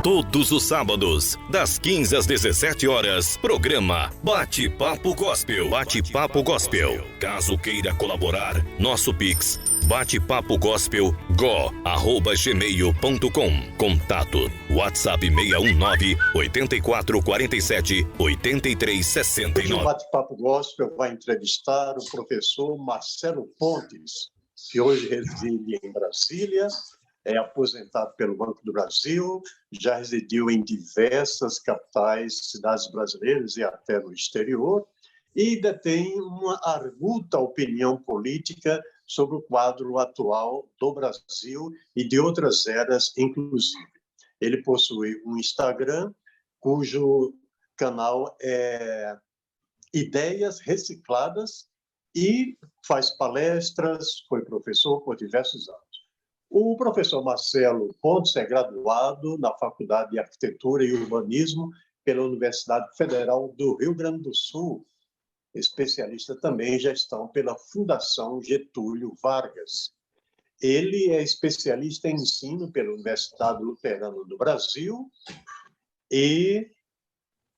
Todos os sábados, das 15 às 17 horas, programa Bate-Papo Gospel. Bate-Papo Gospel. Caso queira colaborar, nosso Pix, batepapogospel@gmail.com. Contato, WhatsApp 619-8447-8369. Hoje o Bate-Papo Gospel vai entrevistar o professor Marcelo Pontes, que hoje reside em Brasília, é aposentado pelo Banco do Brasil, já residiu em diversas capitais, cidades brasileiras e até no exterior, e detém uma arguta opinião política sobre o quadro atual do Brasil e de outras eras, inclusive. Ele possui um Instagram, cujo canal é Ideias Recicladas, e faz palestras, foi professor por diversos anos. O professor Marcelo Pontes é graduado na Faculdade de Arquitetura e Urbanismo pela Universidade Federal do Rio Grande do Sul, especialista também em gestão pela Fundação Getúlio Vargas. Ele é especialista em ensino pela Universidade Luterana do Brasil e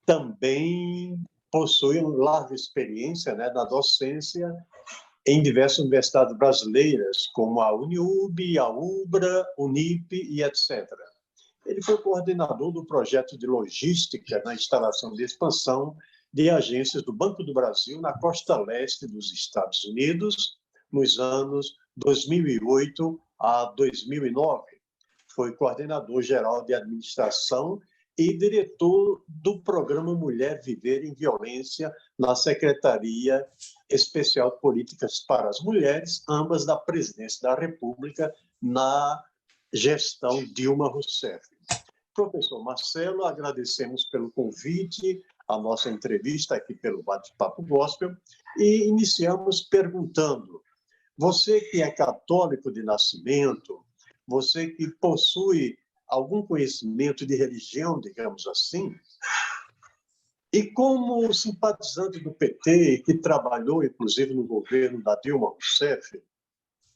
também possui uma larga experiência, na docência em diversas universidades brasileiras, como a Uniub, a UBRA, Unip e etc. Ele foi coordenador do projeto de logística na instalação de expansão de agências do Banco do Brasil na costa leste dos Estados Unidos, nos anos 2008 a 2009. Foi coordenador geral de administração e diretor do programa Mulher Viver em Violência na Secretaria Especial de Políticas para as Mulheres, ambas da Presidência da República, na gestão Dilma Rousseff. Professor Marcelo, agradecemos pelo convite à nossa entrevista aqui pelo Bate-Papo Gospel e iniciamos perguntando: você que é católico de nascimento, você que possui algum conhecimento de religião, digamos assim, e como simpatizante do PT, que trabalhou, inclusive, no governo da Dilma Rousseff,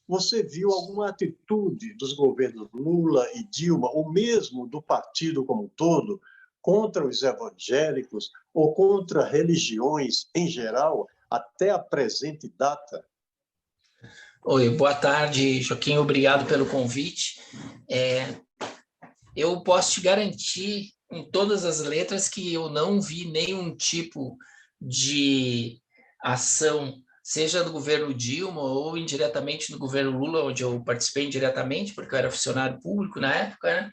você viu alguma atitude dos governos Lula e Dilma, ou mesmo do partido como um todo, contra os evangélicos ou contra religiões em geral, até a presente data? Oi, boa tarde, Joaquim, obrigado pelo convite. Eu posso te garantir, com todas as letras, que eu não vi nenhum tipo de ação, seja do governo Dilma ou indiretamente do governo Lula, onde eu participei indiretamente, porque eu era funcionário público na época, né?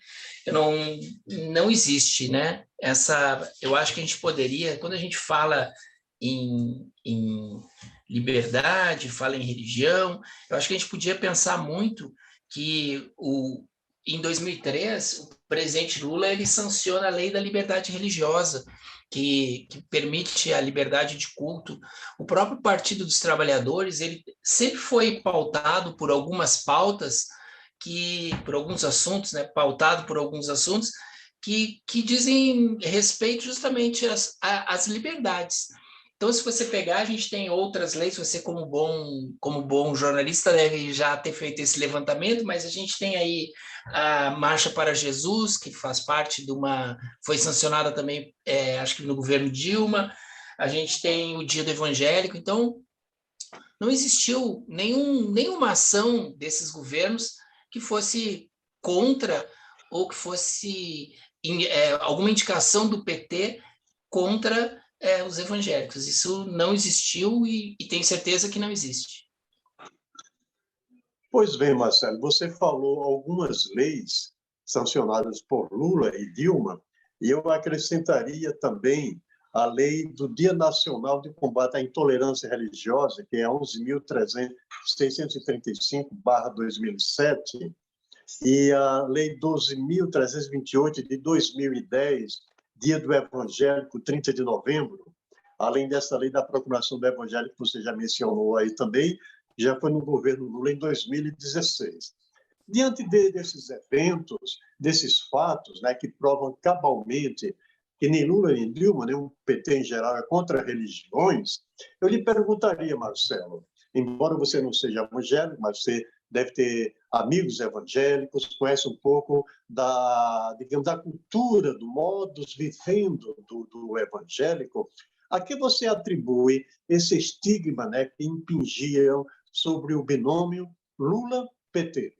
Não existe, né? Eu acho que a gente poderia, quando a gente fala em liberdade, fala em religião, eu acho que a gente podia pensar muito que em 2003, o presidente Lula ele sanciona a lei da liberdade religiosa, que permite a liberdade de culto. O próprio Partido dos Trabalhadores ele sempre foi pautado por algumas pautas, por alguns assuntos, né, pautado por alguns assuntos que dizem respeito justamente às liberdades. Então, se você pegar, a gente tem outras leis, você como bom jornalista deve já ter feito esse levantamento, mas a gente tem aí a Marcha para Jesus, que faz parte foi sancionada também, acho que no governo Dilma, a gente tem o Dia do Evangélico, então não existiu nenhuma ação desses governos que fosse contra ou que fosse alguma indicação do PT contra os evangélicos. Isso não existiu e tenho certeza que não existe. Pois bem, Marcelo, você falou algumas leis sancionadas por Lula e Dilma, e eu acrescentaria também a lei do Dia Nacional de Combate à Intolerância Religiosa, que é 11.635/2007, e a lei 12.328 de 2010, Dia do Evangélico, 30 de novembro, além dessa lei da Procuração do Evangélico, que você já mencionou aí também, já foi no governo Lula em 2016. Diante desses eventos, desses fatos, que provam cabalmente que nem Lula nem Dilma, nem o PT em geral é contra religiões, eu lhe perguntaria, Marcelo, embora você não seja evangélico, mas você deve ter amigos evangélicos, conhece um pouco digamos, da cultura, do modus vivendo do evangélico. A que você atribui esse estigma, né, que impingiam sobre o binômio Lula-PT?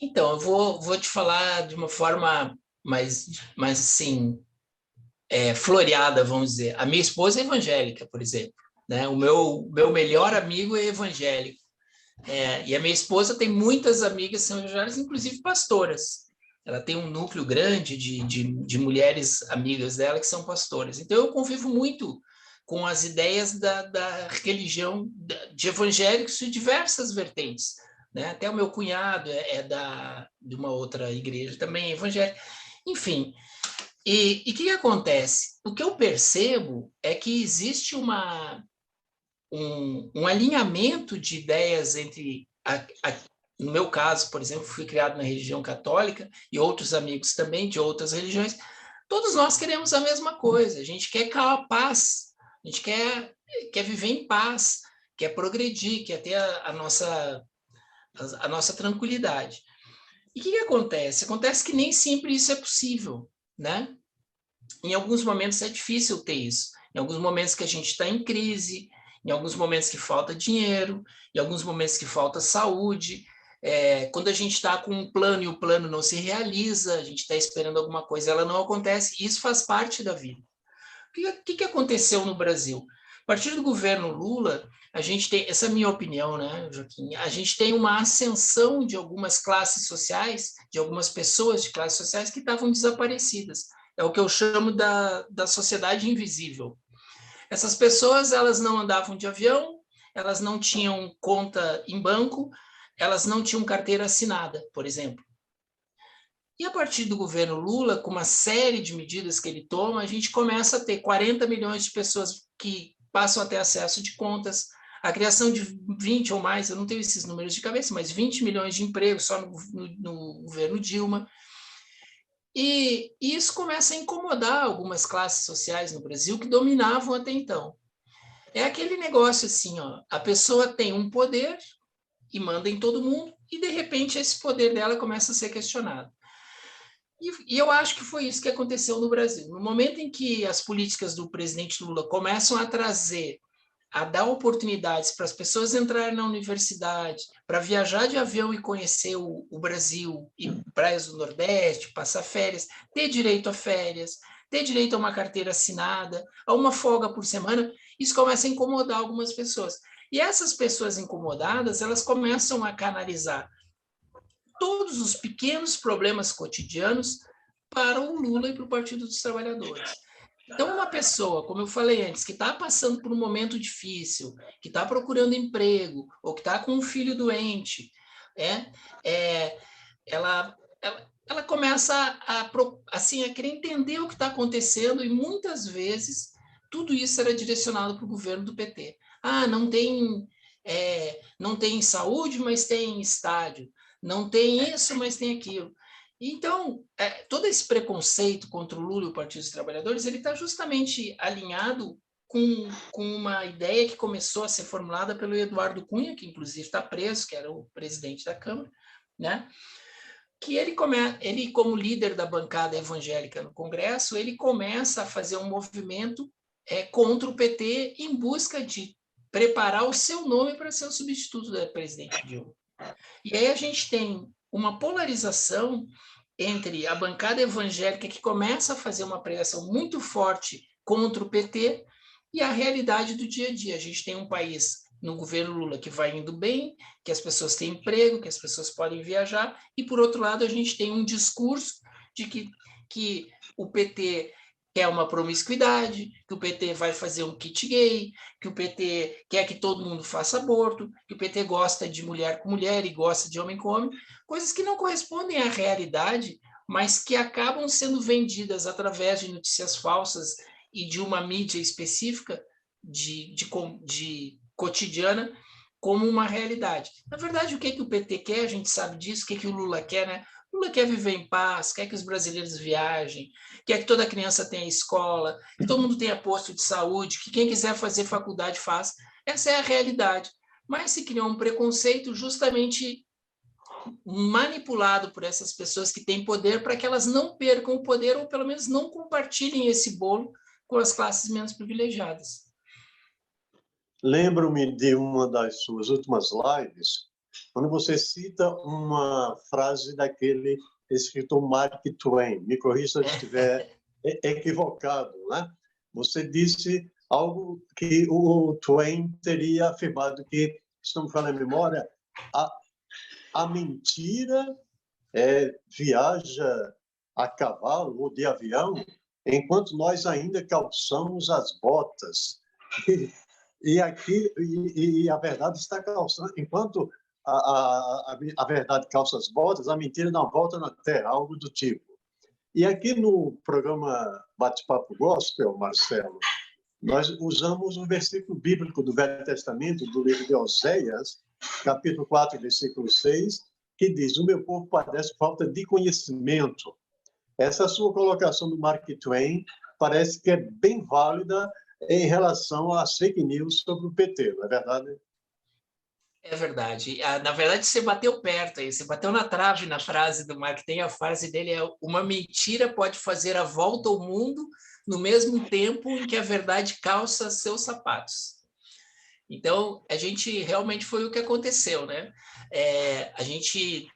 Então, eu vou te falar de uma forma mais assim, floreada, vamos dizer. A minha esposa é evangélica, por exemplo, né? O meu melhor amigo é evangélico. E a minha esposa tem muitas amigas que são evangélicas, inclusive pastoras. Ela tem um núcleo grande de mulheres amigas dela que são pastoras. Então, eu convivo muito com as ideias da religião, de evangélicos de diversas vertentes, né? Até o meu cunhado de uma outra igreja também evangélica. Enfim, e o que acontece? O que eu percebo é que existe um alinhamento de ideias entre no meu caso, por exemplo, fui criado na religião católica e outros amigos também de outras religiões. Todos nós queremos a mesma coisa. A gente quer paz, a gente quer viver em paz, quer progredir, quer ter a nossa tranquilidade. E o que acontece? Acontece que nem sempre isso é possível, né? Em alguns momentos é difícil ter isso. Em alguns momentos que a gente está em crise, em alguns momentos que falta dinheiro, em alguns momentos que falta saúde. Quando a gente está com um plano e o plano não se realiza, a gente está esperando alguma coisa, ela não acontece. Isso faz parte da vida. O que aconteceu no Brasil? A partir do governo Lula, a gente tem, essa é a minha opinião, né, Joaquim? A gente tem uma ascensão de algumas classes sociais, de algumas pessoas de classes sociais que estavam desaparecidas. É o que eu chamo da sociedade invisível. Essas pessoas, elas não andavam de avião, elas não tinham conta em banco, elas não tinham carteira assinada, por exemplo. E a partir do governo Lula, com uma série de medidas que ele toma, a gente começa a ter 40 milhões de pessoas que passam a ter acesso de contas, a criação de 20 ou mais, eu não tenho esses números de cabeça, mas 20 milhões de empregos só no governo Dilma. E isso começa a incomodar algumas classes sociais no Brasil que dominavam até então. É aquele negócio assim, ó, a pessoa tem um poder e manda em todo mundo, e de repente esse poder dela começa a ser questionado. E eu acho que foi isso que aconteceu no Brasil. No momento em que as políticas do presidente Lula começam a dar oportunidades para as pessoas entrarem na universidade, para viajar de avião e conhecer o Brasil, e praias do Nordeste, passar férias, ter direito a férias, ter direito a uma carteira assinada, a uma folga por semana, isso começa a incomodar algumas pessoas. E essas pessoas incomodadas, elas começam a canalizar todos os pequenos problemas cotidianos para o Lula e para o Partido dos Trabalhadores. Então, uma pessoa, como eu falei antes, que está passando por um momento difícil, que está procurando emprego, ou que está com um filho doente, ela começa a querer entender o que está acontecendo, e muitas vezes tudo isso era direcionado para o governo do PT. Não tem saúde, mas tem estádio. Não tem isso, mas tem aquilo. Então, todo esse preconceito contra o Lula e o Partido dos Trabalhadores, ele está justamente alinhado com uma ideia que começou a ser formulada pelo Eduardo Cunha, que inclusive está preso, que era o presidente da Câmara, né? Que ele, como líder da bancada evangélica no Congresso, ele começa a fazer um movimento contra o PT em busca de preparar o seu nome para ser o substituto da presidente Dilma. E aí a gente tem uma polarização entre a bancada evangélica, que começa a fazer uma pregação muito forte contra o PT, e a realidade do dia a dia. A gente tem um país no governo Lula que vai indo bem, que as pessoas têm emprego, que as pessoas podem viajar, e por outro lado a gente tem um discurso de que o PT quer uma promiscuidade, que o PT vai fazer um kit gay, que o PT quer que todo mundo faça aborto, que o PT gosta de mulher com mulher e gosta de homem com homem, coisas que não correspondem à realidade, mas que acabam sendo vendidas através de notícias falsas e de uma mídia específica de cotidiana como uma realidade. Na verdade, o que o PT quer, a gente sabe disso, o que o Lula quer, né? O Lula quer viver em paz, quer que os brasileiros viajem, quer que toda criança tenha escola, que todo mundo tenha posto de saúde, que quem quiser fazer faculdade faça. Essa é a realidade. mas se criou um preconceito justamente manipulado por essas pessoas que têm poder para que elas não percam o poder ou pelo menos não compartilhem esse bolo com as classes menos privilegiadas. Lembro-me de uma das suas últimas lives, quando você cita uma frase daquele escritor Mark Twain. Me corrija se eu estiver equivocado, né? Você disse algo que o Twain teria afirmado que, se não me falha a memória, a mentira viaja a cavalo ou de avião enquanto nós ainda calçamos as botas. E a verdade está calçando, enquanto a verdade calça as botas, a mentira não volta na terra, algo do tipo. E aqui no programa Bate-Papo Gospel, Marcelo, nós usamos um versículo bíblico do Velho Testamento, do livro de Oséias, capítulo 4, versículo 6, que diz: o meu povo padece falta de conhecimento. Essa sua colocação do Mark Twain parece que é bem válida em relação às fake news sobre o PT, não é verdade? É verdade. Na verdade, você bateu perto aí, você bateu na trave na frase do Mark Twain. A frase dele é: uma mentira pode fazer a volta ao mundo no mesmo tempo em que a verdade calça seus sapatos. Então, a gente realmente foi o que aconteceu, né? A gente,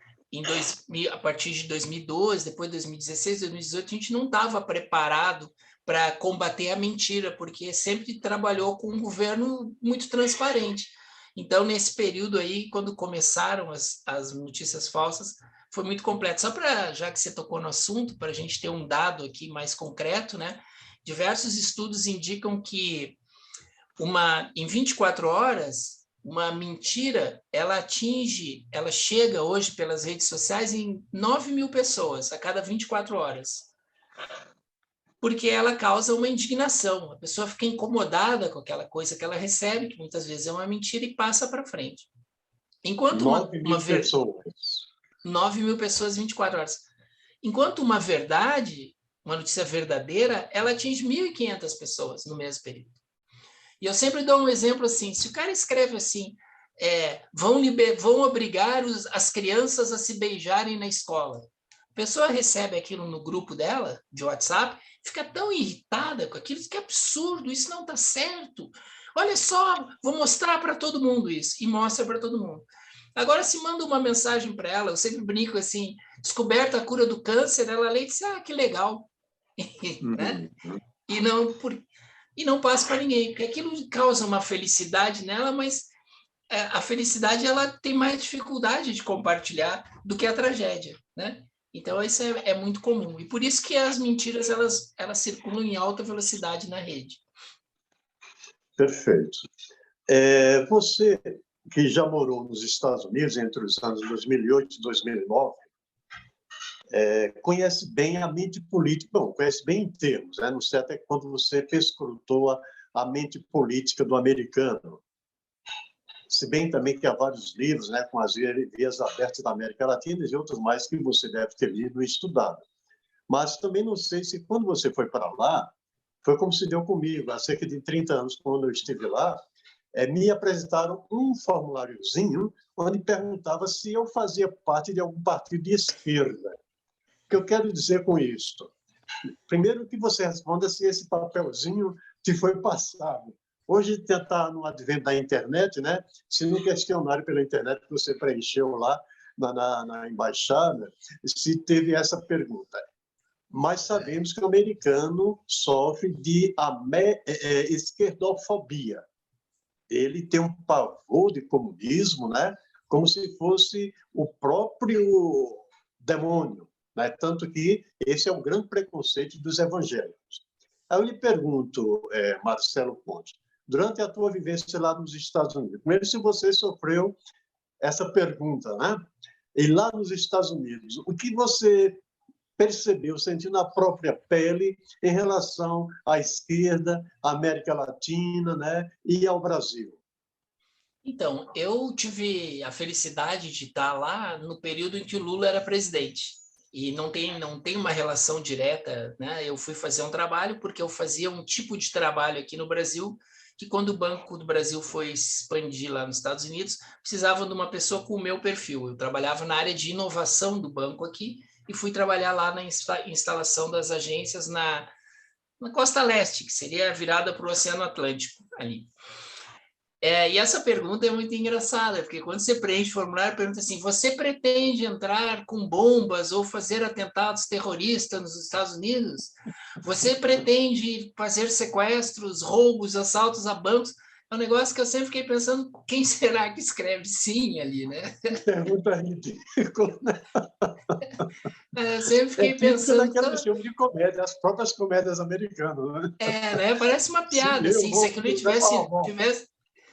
a partir de 2012, depois de 2016, 2018, a gente não estava preparado para combater a mentira, porque sempre trabalhou com um governo muito transparente. Então, nesse período aí, quando começaram as notícias falsas, foi muito completo. Só para, já que você tocou no assunto, para a gente ter um dado aqui mais concreto, né? Diversos estudos indicam que em 24 horas, uma mentira, ela chega hoje pelas redes sociais em 9 mil pessoas a cada 24 horas. Porque ela causa uma indignação. A pessoa fica incomodada com aquela coisa que ela recebe, que muitas vezes é uma mentira, e passa para frente. Enquanto 9 mil pessoas. 9 mil pessoas em 24 horas. Enquanto uma verdade, uma notícia verdadeira, ela atinge 1.500 pessoas no mesmo período. E eu sempre dou um exemplo assim: se o cara escreve assim, vão obrigar as crianças a se beijarem na escola, a pessoa recebe aquilo no grupo dela, de WhatsApp, fica tão irritada com aquilo, que absurdo, isso não está certo. Olha só, vou mostrar para todo mundo isso, e mostra para todo mundo. Agora, se manda uma mensagem para ela, eu sempre brinco assim: descoberta a cura do câncer, ela lê e diz: que legal. Né? E não passa para ninguém, porque aquilo causa uma felicidade nela, mas a felicidade ela tem mais dificuldade de compartilhar do que a tragédia, né? Então, isso é muito comum. E por isso que as mentiras elas circulam em alta velocidade na rede. Perfeito. Você, que já morou nos Estados Unidos entre os anos 2008 e 2009, conhece bem a mente política, bom, conhece bem em termos, né? Não sei até quando você perscrutou a mente política do americano. Se bem também que há vários livros, né, com as vias abertas da América Latina e outros mais que você deve ter lido e estudado. Mas também não sei se quando você foi para lá, foi como se deu comigo, há cerca de 30 anos, quando eu estive lá, me apresentaram um formuláriozinho onde perguntava se eu fazia parte de algum partido de esquerda. O que eu quero dizer com isto? Primeiro que você responda se esse papelzinho te foi passado. Hoje está no advento da internet, né? Se no questionário pela internet que você preencheu lá na embaixada, se teve essa pergunta. Mas sabemos que o americano sofre de esquerdofobia. Ele tem um pavor de comunismo, né? Como se fosse o próprio demônio. Né? Tanto que esse é um grande preconceito dos evangélicos. Aí eu lhe pergunto, Marcelo Ponte, durante a tua vivência lá nos Estados Unidos, primeiro se você sofreu essa pergunta, né? E lá nos Estados Unidos, o que você percebeu, sentiu na própria pele em relação à esquerda, à América Latina, né? E ao Brasil? Então, eu tive a felicidade de estar lá no período em que o Lula era presidente. E não tem uma relação direta, né? Eu fui fazer um trabalho porque eu fazia um tipo de trabalho aqui no Brasil que quando o Banco do Brasil foi expandir lá nos Estados Unidos, precisavam de uma pessoa com o meu perfil. Eu trabalhava na área de inovação do banco aqui e fui trabalhar lá na instalação das agências na costa leste, que seria virada para o Oceano Atlântico ali. E essa pergunta é muito engraçada, porque quando você preenche o formulário, pergunta assim, você pretende entrar com bombas ou fazer atentados terroristas nos Estados Unidos? Você pretende fazer sequestros, roubos, assaltos a bancos? É um negócio que eu sempre fiquei pensando, quem será que escreve sim ali, né? Pergunta ridícula, né? Eu sempre fiquei Típico pensando... daquele filme de comédia, as próprias comédias americanas, né? né? Parece uma Se piada, eu assim, se vou aquilo falar bom.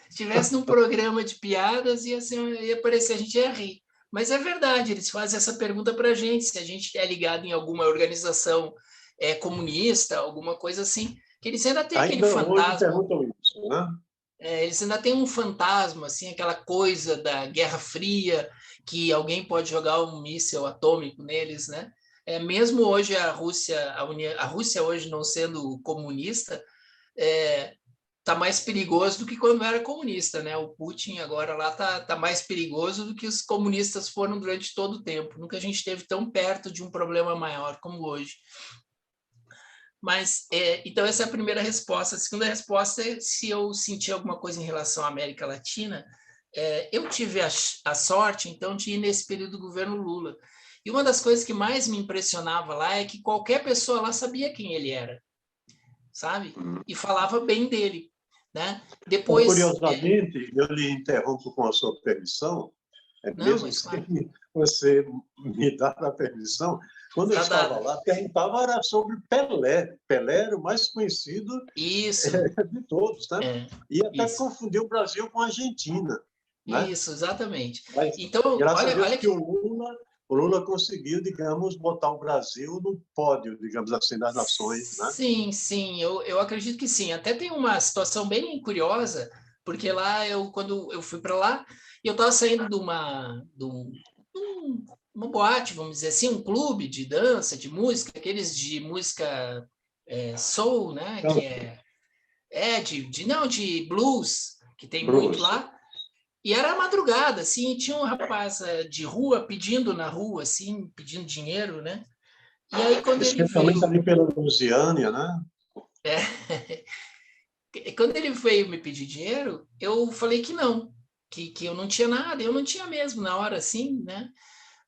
tivesse num programa de piadas, ia parecer, a gente ia rir. Mas é verdade, eles fazem essa pergunta para a gente, se a gente é ligado em alguma organização comunista, alguma coisa assim, que eles ainda têm aquele Ainda hoje fantasma, perguntam isso, né? eles ainda têm um fantasma, assim, aquela coisa da Guerra Fria, que alguém pode jogar um míssil atômico neles, né? Mesmo hoje a Rússia hoje não sendo comunista, tá mais perigoso do que quando era comunista, né? O Putin agora lá tá mais perigoso do que os comunistas foram durante todo o tempo. Nunca a gente esteve tão perto de um problema maior como hoje. Mas, então, essa é a primeira resposta. A segunda resposta é se eu senti alguma coisa em relação à América Latina. Eu tive a sorte, então, de ir nesse período do governo Lula. E uma das coisas que mais me impressionava lá é que qualquer pessoa lá sabia quem ele era, sabe? E falava bem dele, né? Depois... Curiosamente, eu lhe interrompo com a sua permissão, Não, mesmo mas sem claro. você me dar a permissão. Quando eu estava lá, perguntava era sobre Pelé. Pelé era o mais conhecido de todos, né? E até confundiu o Brasil com a Argentina, né? Isso, exatamente. Mas, então, graças a Deus olha que o Lula conseguiu, digamos, botar o Brasil no pódio, digamos assim, das nações, né? Sim, eu acredito que sim. Até tem uma situação bem curiosa, porque lá, quando eu fui para lá, eu estava saindo de uma boate, vamos dizer assim, um clube de dança, de música, aqueles de música soul, né? Que de blues, que tem muito Bruce. lá. E era a madrugada, assim, e tinha um rapaz de rua pedindo na rua, assim, pedindo dinheiro, né? E aí, quando ele Especialmente veio... ali pela Lusiânia, né? Quando ele veio me pedir dinheiro, eu falei que não, que eu não tinha nada, eu não tinha mesmo na hora, assim, né?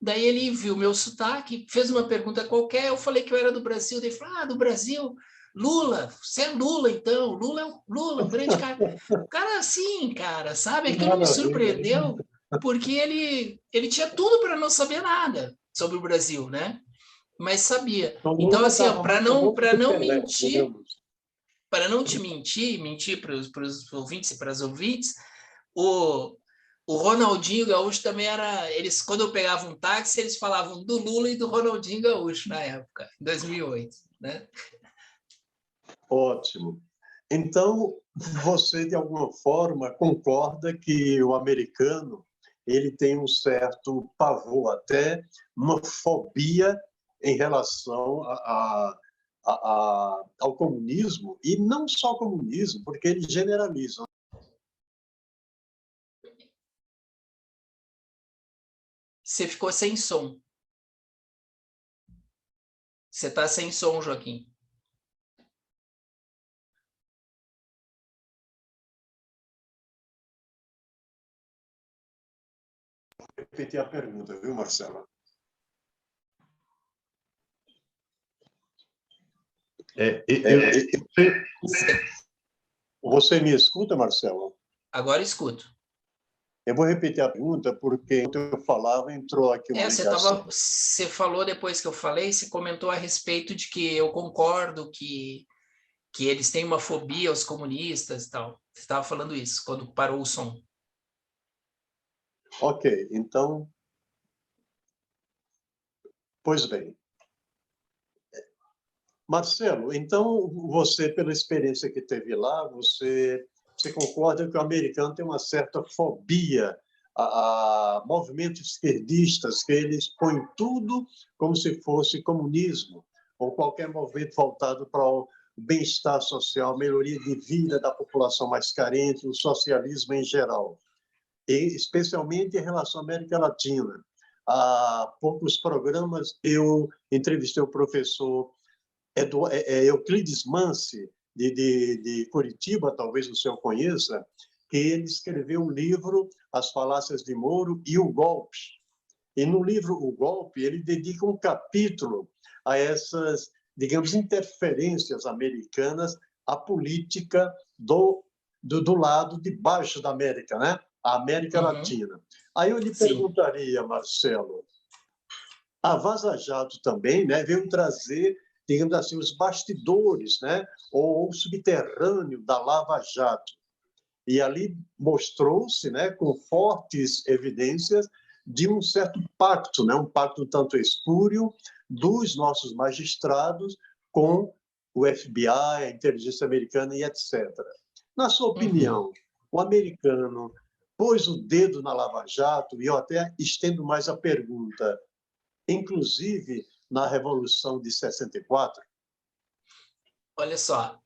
Daí ele viu meu sotaque, fez uma pergunta qualquer, eu falei que eu era do Brasil, daí ele falou, do Brasil, Lula, você é Lula, então, Lula, um grande cara. Cara, assim, cara, sabe? Aquilo me surpreendeu, porque ele tinha tudo para não saber nada sobre o Brasil, né? Mas sabia. Então, assim, para não mentir, para não te mentir para os ouvintes e para as ouvintes, o Ronaldinho Gaúcho também era... quando eu pegava um táxi, eles falavam do Lula e do Ronaldinho Gaúcho na época, em 2008, né? Ótimo. Então, você, de alguma forma, concorda que o americano ele tem um certo pavor, até uma fobia em relação ao comunismo, e não só comunismo, porque eles generalizam. Você ficou sem som. Você está sem som, Joaquim. Vou repetir a pergunta, viu, Marcela? Você me escuta, Marcelo? Agora escuto. Eu vou repetir a pergunta, porque enquanto eu falava, entrou aqui uma ligação. Você falou depois que eu falei, você comentou a respeito de que eu concordo que eles têm uma fobia aos comunistas e tal. Você estava falando isso, quando parou o som. Ok, então... Pois bem. Marcelo, então você, pela experiência que teve lá, você concorda que o americano tem uma certa fobia a movimentos esquerdistas, que eles põem tudo como se fosse comunismo, ou qualquer movimento voltado para o o bem-estar social, a melhoria de vida da população mais carente, o socialismo em geral, e especialmente em relação à América Latina. Há poucos programas eu entrevistei o professor Euclides Mansi, de Curitiba, talvez o senhor conheça, que ele escreveu um livro, As Falácias de Moro e o Golpe. E no livro O Golpe, ele dedica um capítulo a essas, digamos, interferências americanas à política do lado de baixo da América, né? A América Latina. Aí eu lhe perguntaria, Marcelo, a Vaza Jato também, né, veio trazer, digamos assim, os bastidores, né, ou o subterrâneo da Lava Jato. E ali mostrou-se, né, com fortes evidências de um certo pacto, né, um pacto tanto espúrio dos nossos magistrados com o FBI, a inteligência americana e etc. Na sua opinião, o americano pôs o dedo na Lava Jato, e eu até estendo mais a pergunta, inclusive na Revolução de 64? Olha só,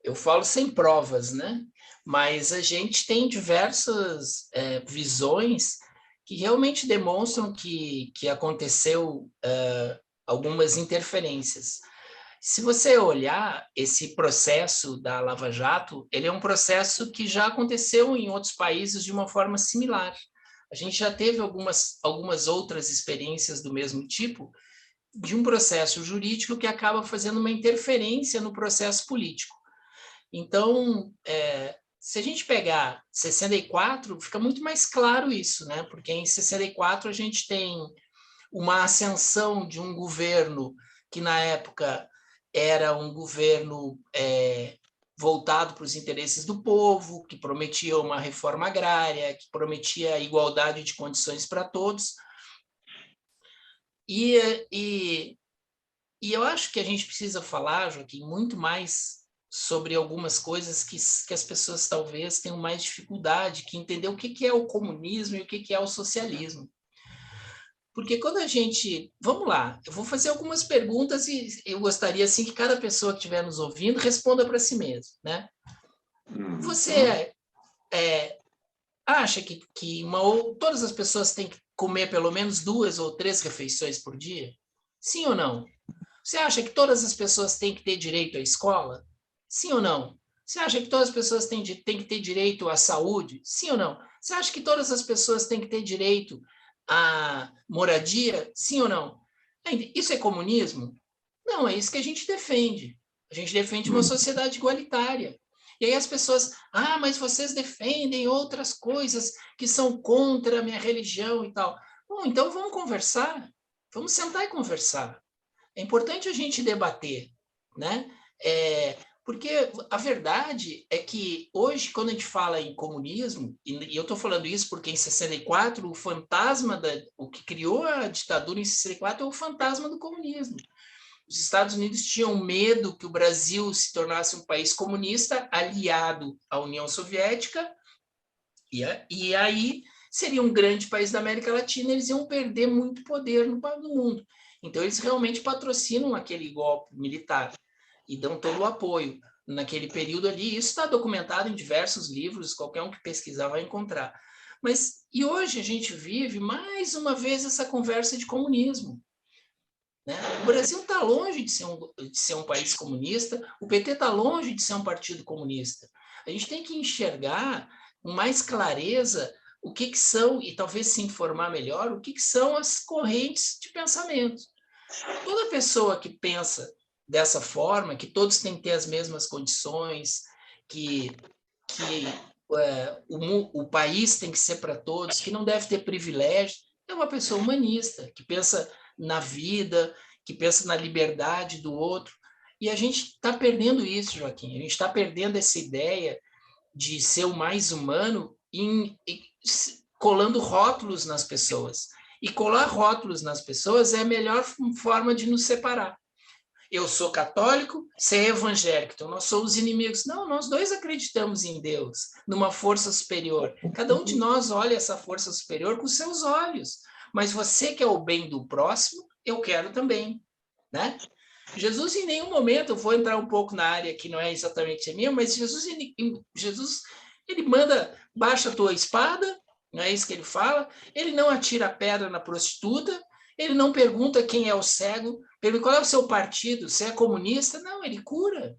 eu falo sem provas, né? Mas a gente tem diversas visões que realmente demonstram que aconteceu algumas interferências. Se você olhar esse processo da Lava Jato, ele é um processo que já aconteceu em outros países de uma forma similar. A gente já teve algumas outras experiências do mesmo tipo, de um processo jurídico que acaba fazendo uma interferência no processo político. Então, se a gente pegar 64, fica muito mais claro isso, né? Porque em 64 a gente tem uma ascensão de um governo que, na época, era um governo voltado para os interesses do povo, que prometia uma reforma agrária, que prometia igualdade de condições para todos. E eu acho que a gente precisa falar, Joaquim, muito mais sobre algumas coisas que as pessoas talvez tenham mais dificuldade, que entender o que é o comunismo e o que é o socialismo. Porque quando a gente... Vamos lá, eu vou fazer algumas perguntas e eu gostaria assim, que cada pessoa que estiver nos ouvindo responda para si mesmo, né? Você acha que todas as pessoas têm que comer pelo menos 2 ou 3 refeições por dia? Sim ou não? Você acha que todas as pessoas têm que ter direito à escola? Sim ou não? Você acha que todas as pessoas têm que ter direito à saúde? Sim ou não? Você acha que todas as pessoas têm que ter direito à moradia? Sim ou não? Isso é comunismo? Não, é isso que a gente defende. A gente defende uma sociedade igualitária. E aí as pessoas, mas vocês defendem outras coisas que são contra a minha religião e tal. Bom, então vamos conversar. Vamos sentar e conversar. É importante a gente debater, né? Porque a verdade é que hoje, quando a gente fala em comunismo, e eu estou falando isso porque em 64, o que criou a ditadura em 64 é o fantasma do comunismo. Os Estados Unidos tinham medo que o Brasil se tornasse um país comunista aliado à União Soviética, e aí seria um grande país da América Latina, eles iam perder muito poder no mundo. Então, eles realmente patrocinam aquele golpe militar e dão todo o apoio naquele período ali. Isso está documentado em diversos livros, qualquer um que pesquisar vai encontrar. E hoje a gente vive, mais uma vez, essa conversa de comunismo. Né? O Brasil está longe de ser um país comunista, o PT está longe de ser um partido comunista. A gente tem que enxergar com mais clareza o que são, e talvez se informar melhor, o que são as correntes de pensamento. Toda pessoa que pensa dessa forma, que todos têm que ter as mesmas condições, que o país tem que ser para todos, que não deve ter privilégio, é uma pessoa humanista, que pensa na vida, que pensa na liberdade do outro. E a gente está perdendo isso, Joaquim. A gente está perdendo essa ideia de ser o mais humano colando rótulos nas pessoas. E colar rótulos nas pessoas é a melhor forma de nos separar. Eu sou católico, você é evangélico, então nós somos inimigos. Não, nós dois acreditamos em Deus, numa força superior. Cada um de nós olha essa força superior com seus olhos. Mas você quer o bem do próximo, eu quero também, né? Jesus, em nenhum momento, eu vou entrar um pouco na área que não é exatamente a minha, mas Jesus, ele manda, baixa a tua espada, não é isso que ele fala, ele não atira a pedra na prostituta, ele não pergunta quem é o cego, pergunta qual é o seu partido, se é comunista, não, ele cura.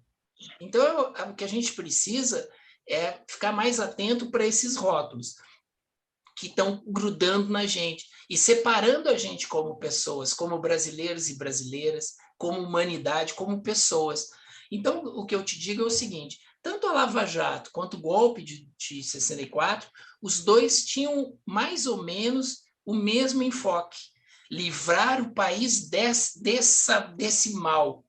Então, o que a gente precisa é ficar mais atento para esses rótulos que estão grudando na gente e separando a gente como pessoas, como brasileiros e brasileiras, como humanidade, como pessoas. Então, o que eu te digo é o seguinte, tanto a Lava Jato quanto o golpe de 64, os dois tinham mais ou menos o mesmo enfoque, livrar o país desse mal.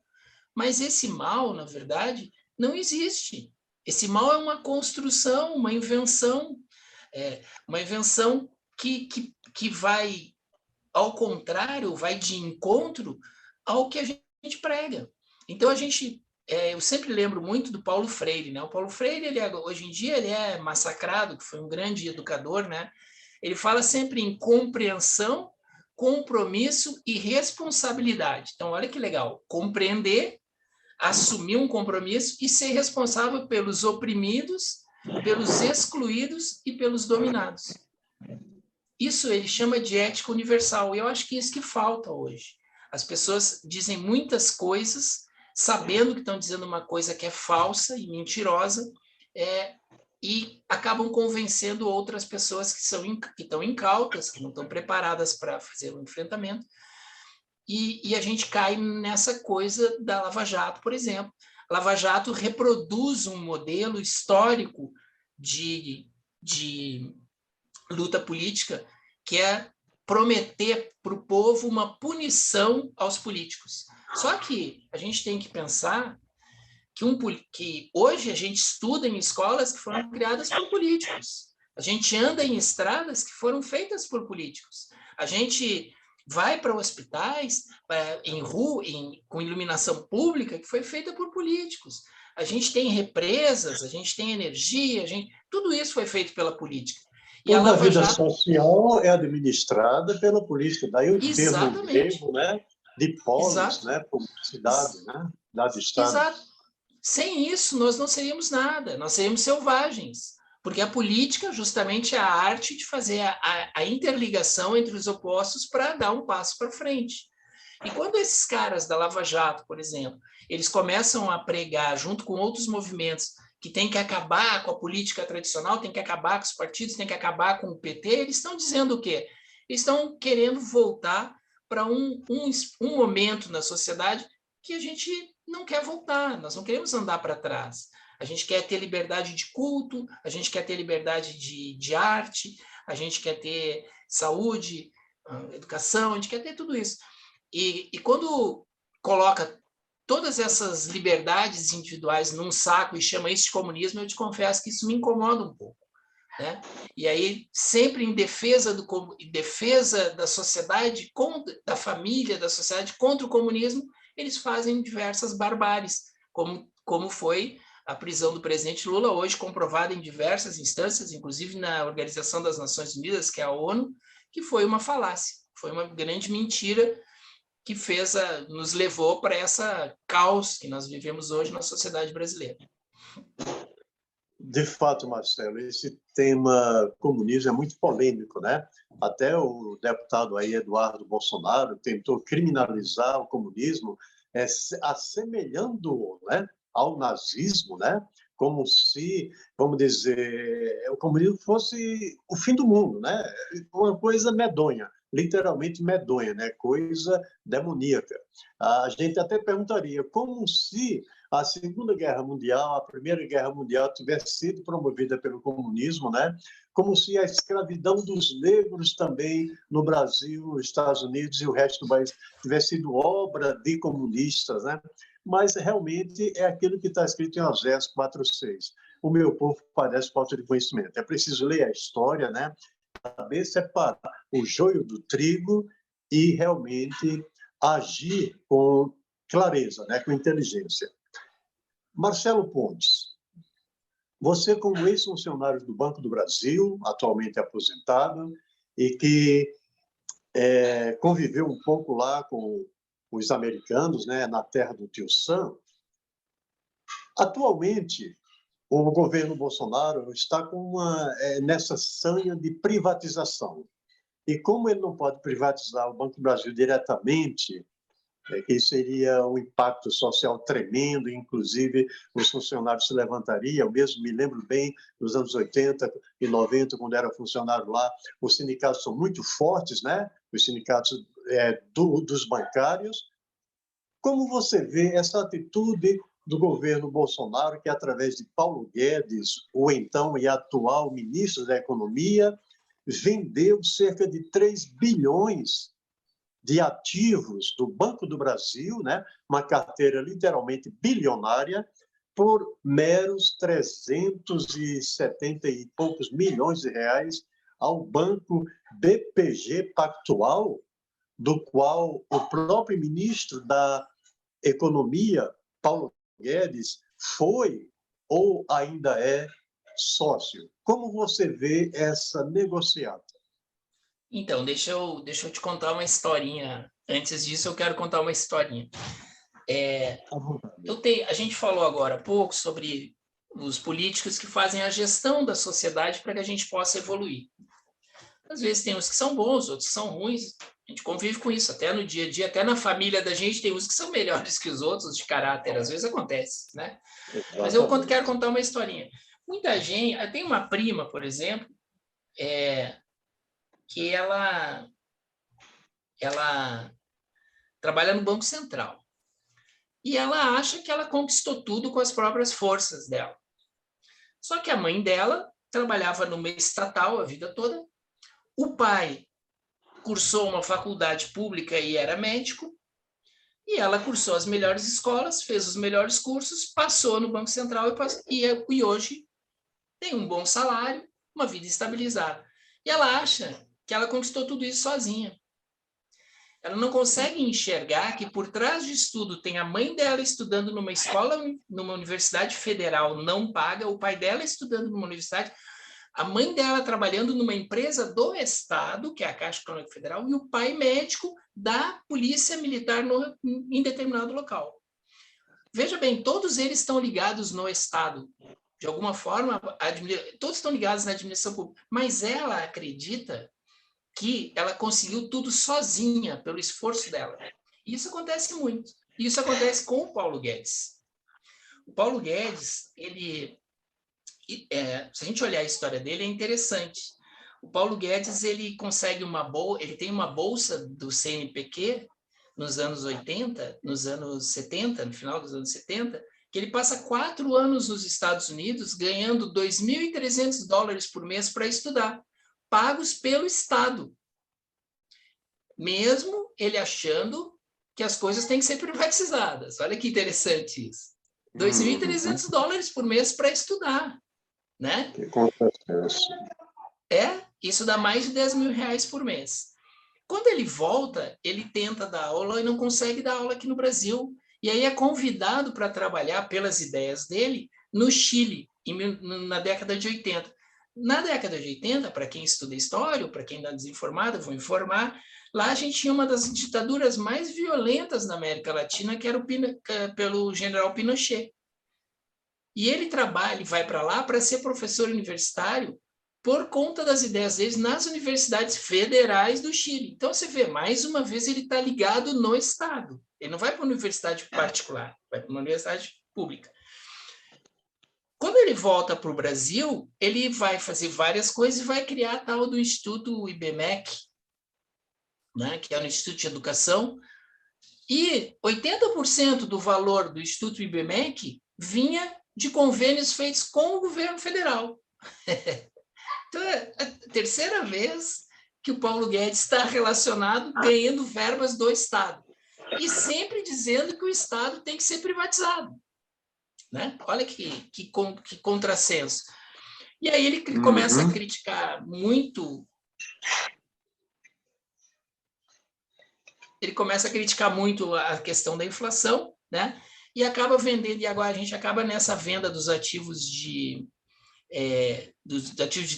Mas esse mal, na verdade, não existe. Esse mal é uma construção, uma invenção que vai, ao contrário, vai de encontro ao que a gente prega. Então, eu sempre lembro muito do Paulo Freire, né? O Paulo Freire, hoje em dia, ele é massacrado, que foi um grande educador, né? Ele fala sempre em compreensão, compromisso e responsabilidade. Então, olha que legal, compreender, assumir um compromisso e ser responsável pelos oprimidos, pelos excluídos e pelos dominados. Isso ele chama de ética universal, e eu acho que é isso que falta hoje. As pessoas dizem muitas coisas, sabendo que estão dizendo uma coisa que é falsa e mentirosa, e acabam convencendo outras pessoas que estão incautas, que não estão preparadas para fazer o enfrentamento, e a gente cai nessa coisa da Lava Jato, por exemplo. A Lava Jato reproduz um modelo histórico de luta política, que é prometer para o povo uma punição aos políticos. Só que a gente tem que pensar que hoje a gente estuda em escolas que foram criadas por políticos. A gente anda em estradas que foram feitas por políticos. A gente vai para hospitais com iluminação pública que foi feita por políticos. A gente tem represas, a gente tem energia, tudo isso foi feito pela política. E toda a vida social é administrada pela política. Daí o termo grego, né, de polis, né, publicidade, né, cidade-estado. Exato. Sem isso, nós não seríamos nada, nós seríamos selvagens. Porque a política, justamente, é a arte de fazer a interligação entre os opostos para dar um passo para frente. E quando esses caras da Lava Jato, por exemplo, eles começam a pregar, junto com outros movimentos, que tem que acabar com a política tradicional, tem que acabar com os partidos, tem que acabar com o PT, eles estão dizendo o quê? Eles estão querendo voltar para um momento na sociedade que a gente não quer voltar, nós não queremos andar para trás. A gente quer ter liberdade de culto, a gente quer ter liberdade de arte, a gente quer ter saúde, educação, a gente quer ter tudo isso. E quando coloca todas essas liberdades individuais num saco e chama isso de comunismo, eu te confesso que isso me incomoda um pouco. Né? E aí, sempre em defesa da sociedade, da família, da sociedade, contra o comunismo, eles fazem diversas barbáries, como foi a prisão do presidente Lula, hoje comprovada em diversas instâncias, inclusive na Organização das Nações Unidas, que é a ONU, que foi uma falácia, foi uma grande mentira que nos levou para essa caos que nós vivemos hoje na sociedade brasileira. De fato, Marcelo, esse tema comunismo é muito polêmico, né? Até o deputado aí, Eduardo Bolsonaro, tentou criminalizar o comunismo, assemelhando, né, ao nazismo, né? Como se, vamos dizer, o comunismo fosse o fim do mundo, né? Uma coisa medonha, literalmente medonha, né? Coisa demoníaca. A gente até perguntaria como se a Segunda Guerra Mundial, a Primeira Guerra Mundial tivesse sido promovida pelo comunismo, né? Como se a escravidão dos negros também no Brasil, nos Estados Unidos e o resto do país tivesse sido obra de comunistas, né? Mas realmente é aquilo que está escrito em Osés 4:6. O meu povo padece falta de conhecimento. É preciso ler a história, né? Saber separar o joio do trigo e realmente agir com clareza, né? Com inteligência. Marcelo Pontes, você como ex-funcionário do Banco do Brasil, atualmente aposentado, e que conviveu um pouco lá com os americanos, né, na terra do tio Sam. Atualmente, o governo Bolsonaro está nessa sanha de privatização. E como ele não pode privatizar o Banco do Brasil diretamente, que seria um impacto social tremendo, inclusive os funcionários se levantariam. Eu mesmo me lembro bem, nos anos 80 e 90, quando era funcionário lá, os sindicatos são muito fortes, né? Os sindicatos dos bancários. Como você vê essa atitude do governo Bolsonaro, que através de Paulo Guedes, o então e atual ministro da Economia, vendeu cerca de 3 bilhões de ativos do Banco do Brasil, né? Uma carteira literalmente bilionária, por meros 370 e poucos milhões de reais ao banco BPG Pactual, do qual o próprio ministro da Economia, Paulo Guedes, foi ou ainda é sócio. Como você vê essa negociata? Então, deixa eu te contar uma historinha. Antes disso, eu quero contar uma historinha. A gente falou agora há pouco sobre os políticos que fazem a gestão da sociedade para que a gente possa evoluir. Às vezes tem uns que são bons, outros que são ruins. A gente convive com isso, até no dia a dia, até na família da gente tem uns que são melhores que os outros de caráter, às vezes acontece, né? Exatamente. Mas eu quero contar uma historinha. Muita gente, eu tenho uma prima, por exemplo, que ela trabalha no Banco Central. E ela acha que ela conquistou tudo com as próprias forças dela. Só que a mãe dela trabalhava numa estatal a vida toda. O pai cursou uma faculdade pública e era médico. E ela cursou as melhores escolas, fez os melhores cursos, passou no Banco Central e hoje tem um bom salário, uma vida estabilizada. E ela acha que ela conquistou tudo isso sozinha. Ela não consegue enxergar que por trás de estudo tem a mãe dela estudando numa escola, numa universidade federal não paga, o pai dela estudando numa universidade, a mãe dela trabalhando numa empresa do Estado, que é a Caixa Econômica Federal, e o pai médico da Polícia Militar em determinado local. Veja bem, todos eles estão ligados no Estado. De alguma forma, todos estão ligados na administração pública, mas ela acredita que ela conseguiu tudo sozinha, pelo esforço dela. E isso acontece muito. Isso acontece com o Paulo Guedes. O Paulo Guedes, se a gente olhar a história dele, é interessante. O Paulo Guedes, ele tem uma bolsa do CNPq nos anos 80, nos anos 70, no final dos anos 70, que ele passa 4 anos nos Estados Unidos ganhando $2.300 por mês para estudar, pagos pelo Estado, mesmo ele achando que as coisas têm que ser privatizadas. Olha que interessante isso. $2.300 por mês para estudar, né? Que acontece. Isso dá mais de R$10 mil por mês. Quando ele volta, ele tenta dar aula e não consegue dar aula aqui no Brasil. E aí é convidado para trabalhar pelas ideias dele no Chile, na década de 80. Na década de 80, para quem estuda história, para quem está desinformado, vou informar, lá a gente tinha uma das ditaduras mais violentas na América Latina, que era pelo general Pinochet. E ele vai para lá para ser professor universitário por conta das ideias deles nas universidades federais do Chile. Então, você vê, mais uma vez, ele está ligado no Estado. Ele não vai para uma universidade particular, vai para uma universidade pública. Quando ele volta para o Brasil, ele vai fazer várias coisas e vai criar a tal do Instituto IBMEC, né, que é o Instituto de Educação, e 80% do valor do Instituto IBMEC vinha de convênios feitos com o governo federal. Então, é a terceira vez que o Paulo Guedes está relacionado ganhando verbas do Estado. E sempre dizendo que o Estado tem que ser privatizado. Né? Olha que contrassenso. E aí ele começa a criticar muito... Ele começa a criticar muito a questão da inflação, né? E acaba vendendo, e agora a gente acaba nessa venda dos ativos de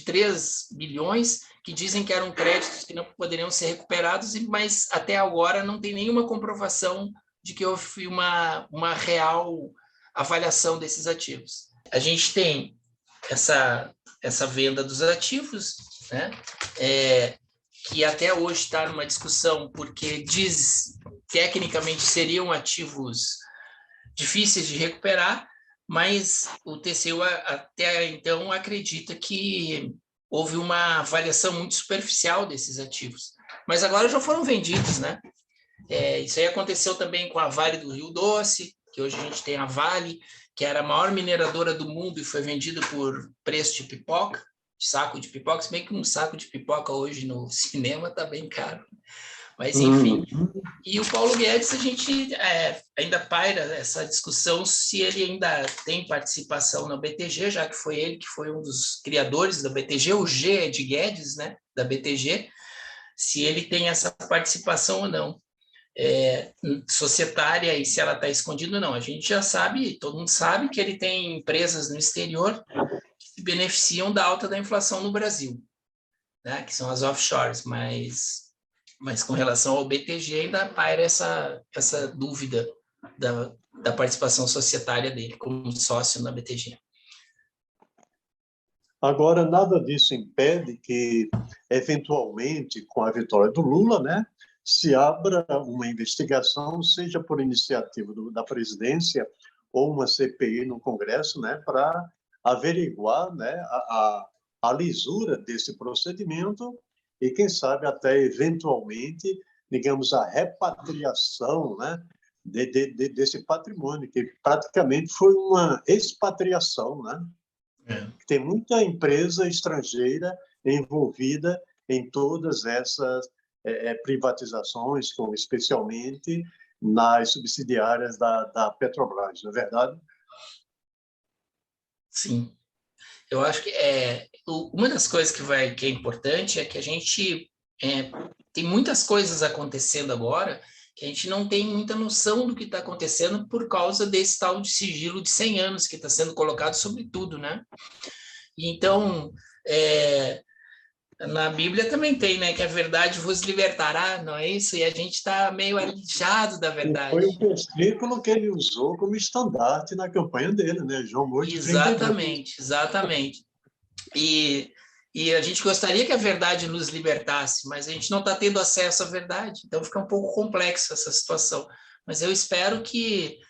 3 bilhões, que dizem que eram créditos que não poderiam ser recuperados, mas até agora não tem nenhuma comprovação de que houve uma real avaliação desses ativos. A gente tem essa venda dos ativos, né? Que até hoje está numa discussão, porque tecnicamente seriam ativos difíceis de recuperar, mas o TCU até então acredita que houve uma avaliação muito superficial desses ativos. Mas agora já foram vendidos, né? Isso aí aconteceu também com a Vale do Rio Doce, que hoje a gente tem a Vale, que era a maior mineradora do mundo e foi vendida por preço de pipoca, de saco de pipoca, se bem que um saco de pipoca hoje no cinema está bem caro. Mas, enfim. E o Paulo Guedes, a gente ainda paira essa discussão se ele ainda tem participação na BTG, já que foi ele que foi um dos criadores da BTG, o G é de Guedes, né, da BTG, se ele tem essa participação ou não. Societária e se ela está escondida ou não. A gente já sabe, todo mundo sabe que ele tem empresas no exterior que se beneficiam da alta da inflação no Brasil, né, que são as offshores, mas com relação ao BTG ainda paira essa dúvida da participação societária dele como sócio na BTG. Agora, nada disso impede que, eventualmente, com a vitória do Lula, né, se abra uma investigação, seja por iniciativa da presidência ou uma CPI no Congresso, né, para averiguar, né, a lisura desse procedimento e, quem sabe, até eventualmente, digamos, a repatriação, né, desse patrimônio, que praticamente foi uma expatriação, né? Tem muita empresa estrangeira envolvida em todas essas privatizações, como especialmente nas subsidiárias da Petrobras, não é verdade? Sim. Eu acho que uma das coisas que é importante é que a gente tem muitas coisas acontecendo agora que a gente não tem muita noção do que está acontecendo por causa desse tal de sigilo de 100 anos que está sendo colocado sobre tudo, né? Então, na Bíblia também tem, né, que a verdade vos libertará, não é isso? E a gente está meio alijado da verdade. Foi o versículo que ele usou como estandarte na campanha dele, né? João 8, Exatamente. E a gente gostaria que a verdade nos libertasse, mas a gente não está tendo acesso à verdade, então fica um pouco complexo essa situação. Mas eu espero que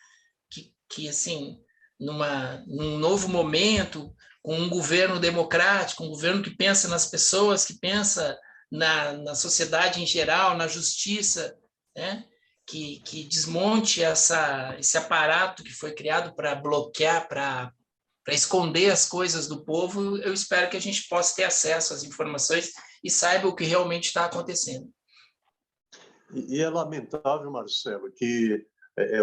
assim, num novo momento, com um governo democrático, um governo que pensa nas pessoas, que pensa na sociedade em geral, na justiça, né? Que desmonte esse aparato que foi criado para bloquear, para esconder as coisas do povo. Eu espero que a gente possa ter acesso às informações e saiba o que realmente está acontecendo. E é lamentável, Marcelo, que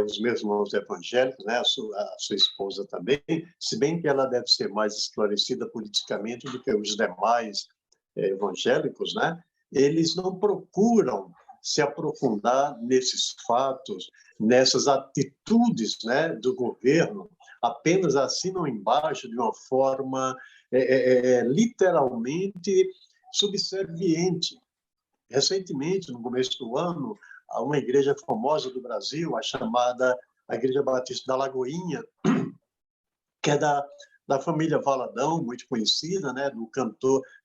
os meus irmãos evangélicos, né, a sua esposa também, se bem que ela deve ser mais esclarecida politicamente do que os demais evangélicos, né, eles não procuram se aprofundar nesses fatos, nessas atitudes, né, do governo, apenas assinam embaixo de uma forma literalmente subserviente. Recentemente, no começo do ano, uma igreja famosa do Brasil, a Igreja Batista da Lagoinha, que é da família Valadão, muito conhecida, né,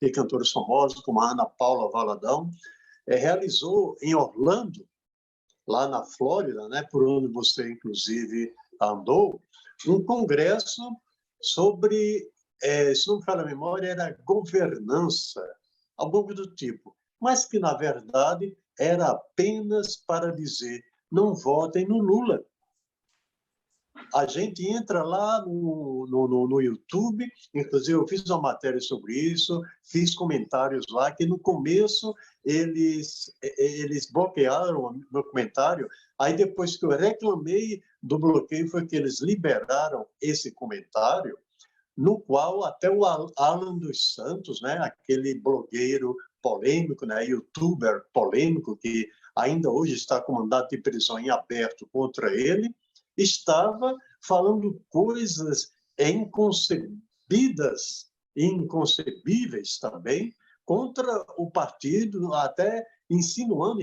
de cantores famosos como a Ana Paula Valadão, realizou em Orlando, lá na Flórida, né, por onde você, inclusive, andou, um congresso sobre, se não me falha a memória, era governança, algo do tipo, mas que, na verdade, era apenas para dizer: não votem no Lula. A gente entra lá no YouTube, inclusive eu fiz uma matéria sobre isso, fiz comentários lá, que no começo eles bloquearam o meu comentário, aí depois que eu reclamei do bloqueio foi que eles liberaram esse comentário, no qual até o Alan dos Santos, né, aquele blogueiro polêmico, né, youtuber polêmico, que ainda hoje está com mandato de prisão em aberto contra ele, estava falando coisas inconcebíveis também, contra o partido, até insinuando,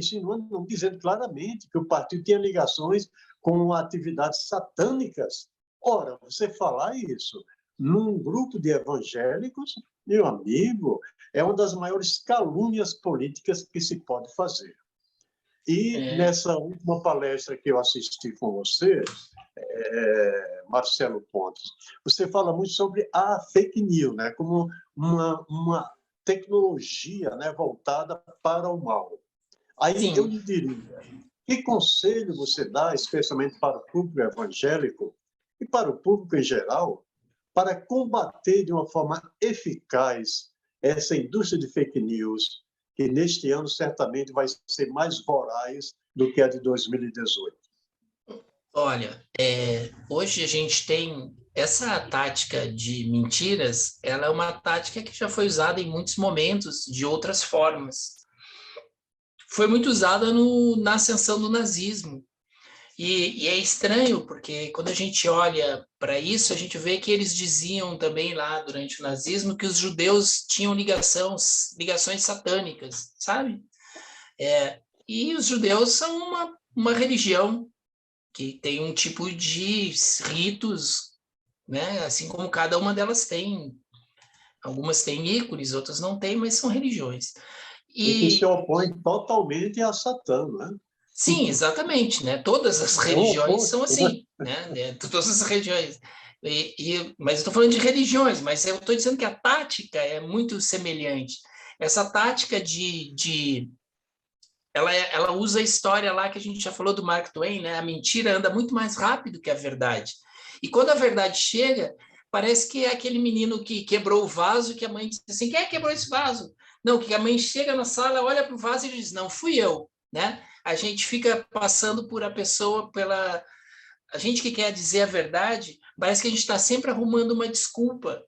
não, dizendo claramente que o partido tinha ligações com atividades satânicas. Ora, você falar isso num grupo de evangélicos, meu amigo, é uma das maiores calúnias políticas que se pode fazer. E nessa última palestra que eu assisti com você, Marcelo Pontes, você fala muito sobre a fake news, né, como uma tecnologia, né, voltada para o mal. Aí Sim. eu lhe diria, que conselho você dá, especialmente para o público evangélico e para o público em geral, para combater de uma forma eficaz essa indústria de fake news, que neste ano certamente vai ser mais voraz do que a de 2018? Olha, hoje a gente tem essa tática de mentiras, ela é uma tática que já foi usada em muitos momentos de outras formas. Foi muito usada na ascensão do nazismo. E é estranho, porque quando a gente olha para isso, a gente vê que eles diziam também lá durante o nazismo que os judeus tinham ligações satânicas, sabe? E os judeus são uma religião que tem um tipo de ritos, né? Assim como cada uma delas tem. Algumas têm ícones, outras não têm, mas são religiões. E que se opõe totalmente a Satã, né? Sim, exatamente, né? Todas as religiões são assim, né? Todas as religiões. Mas eu estou falando de religiões, mas eu estou dizendo que a tática é muito semelhante. Essa tática ela usa a história lá que a gente já falou do Mark Twain, né? A mentira anda muito mais rápido que a verdade. E quando a verdade chega, parece que é aquele menino que quebrou o vaso, que a mãe diz assim, quem é que quebrou esse vaso? Não, que a mãe chega na sala, olha para o vaso e diz, não, fui eu, né? A gente fica passando por a pessoa, a gente que quer dizer a verdade, parece que a gente está sempre arrumando uma desculpa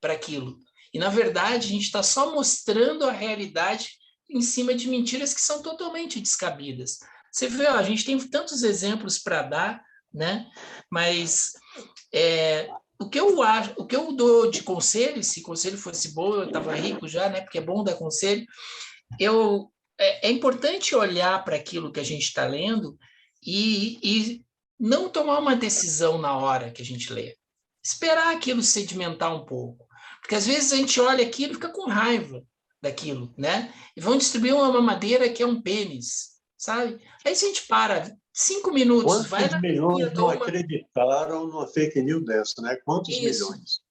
para aquilo. E, na verdade, a gente está só mostrando a realidade em cima de mentiras que são totalmente descabidas. Você vê, ó, a gente tem tantos exemplos para dar, né? Mas o que eu dou de conselho, se conselho fosse bom, eu estava rico já, né? Porque é bom dar conselho. É importante olhar para aquilo que a gente está lendo e não tomar uma decisão na hora que a gente lê. Esperar aquilo sedimentar um pouco. Porque às vezes a gente olha aquilo e fica com raiva daquilo, né? E vão distribuir uma mamadeira que é um pênis, sabe? Aí se a gente para 5 minutos, vai Quantos na cozinha, milhões não acreditaram numa fake news dessa, né? Quantos milhões?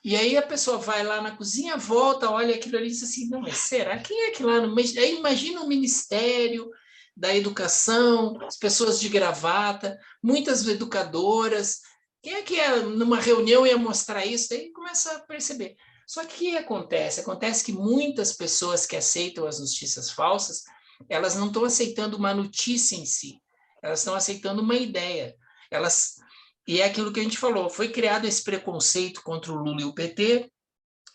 E aí a pessoa vai lá na cozinha, volta, olha aquilo ali e diz assim, não, mas será? Quem é que lá no... Aí imagina o Ministério da Educação, as pessoas de gravata, muitas educadoras. Quem é que numa reunião ia mostrar isso? Aí começa a perceber. Só que o que acontece? Acontece que muitas pessoas que aceitam as notícias falsas, elas não estão aceitando uma notícia em si, elas estão aceitando uma ideia. E é aquilo que a gente falou, foi criado esse preconceito contra o Lula e o PT,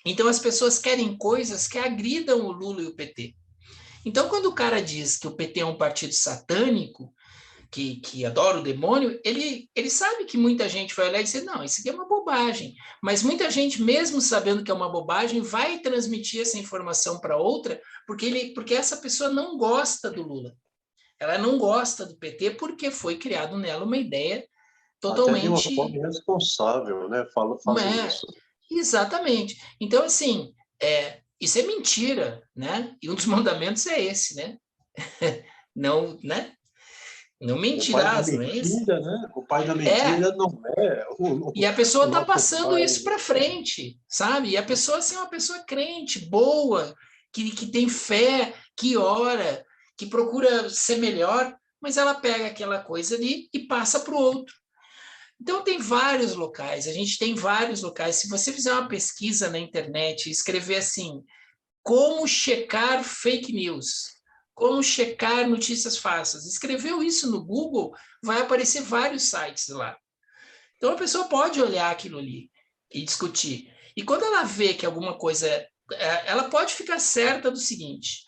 então as pessoas querem coisas que agridam o Lula e o PT. Então, quando o cara diz que o PT é um partido satânico, que adora o demônio, ele sabe que muita gente vai olhar e dizer, não, isso aqui é uma bobagem. Mas muita gente, mesmo sabendo que é uma bobagem, vai transmitir essa informação para outra, porque essa pessoa não gosta do Lula. Ela não gosta do PT porque foi criado nela uma ideia totalmente... Até de uma forma irresponsável, né? Fazem isso. Exatamente. Então, assim, isso é mentira, né? E um dos mandamentos é esse, né? Não, né? Não mentirás, não é isso? Né? O pai da mentira não é e a pessoa está passando pai. isso para frente, sabe? E a pessoa, assim, é uma pessoa crente, boa, que tem fé, que ora, que procura ser melhor, mas ela pega aquela coisa ali e passa para o outro. Então, tem vários locais, a gente tem vários locais. Se você fizer uma pesquisa na internet e escrever assim, como checar fake news, como checar notícias falsas, escreveu isso no Google, vai aparecer vários sites lá. Então, a pessoa pode olhar aquilo ali e discutir. E quando ela vê que alguma coisa... Ela pode ficar certa do seguinte,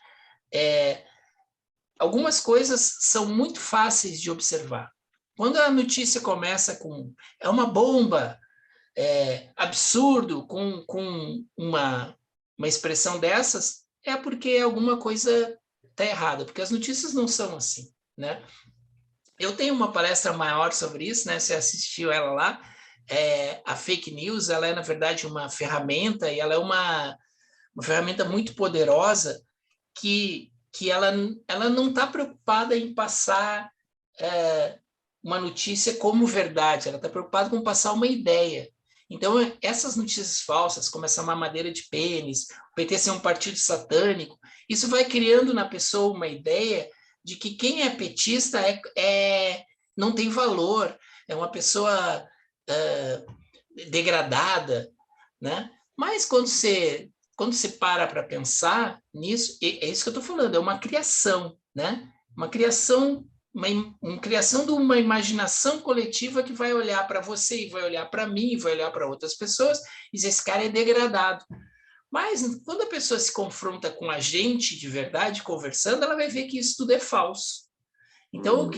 algumas coisas são muito fáceis de observar. Quando a notícia começa com é uma bomba, absurdo, com uma expressão dessas, é porque alguma coisa está errada, porque as notícias não são assim, né? Eu tenho uma palestra maior sobre isso, né? Você assistiu ela lá. A fake news, ela é, na verdade, uma ferramenta, e ela é uma ferramenta muito poderosa que ela não está preocupada em passar uma notícia como verdade, ela está preocupada com passar uma ideia. Então, essas notícias falsas, como essa mamadeira de pênis, o PT ser um partido satânico, isso vai criando na pessoa uma ideia de que quem é petista não tem valor, é uma pessoa degradada, né? Mas quando você para pensar nisso, é isso que eu estou falando, é uma criação, né? Uma criação de uma imaginação coletiva que vai olhar para você, e vai olhar para mim, e vai olhar para outras pessoas, e dizer, esse cara é degradado. Mas quando a pessoa se confronta com a gente de verdade, conversando, ela vai ver que isso tudo é falso. Então,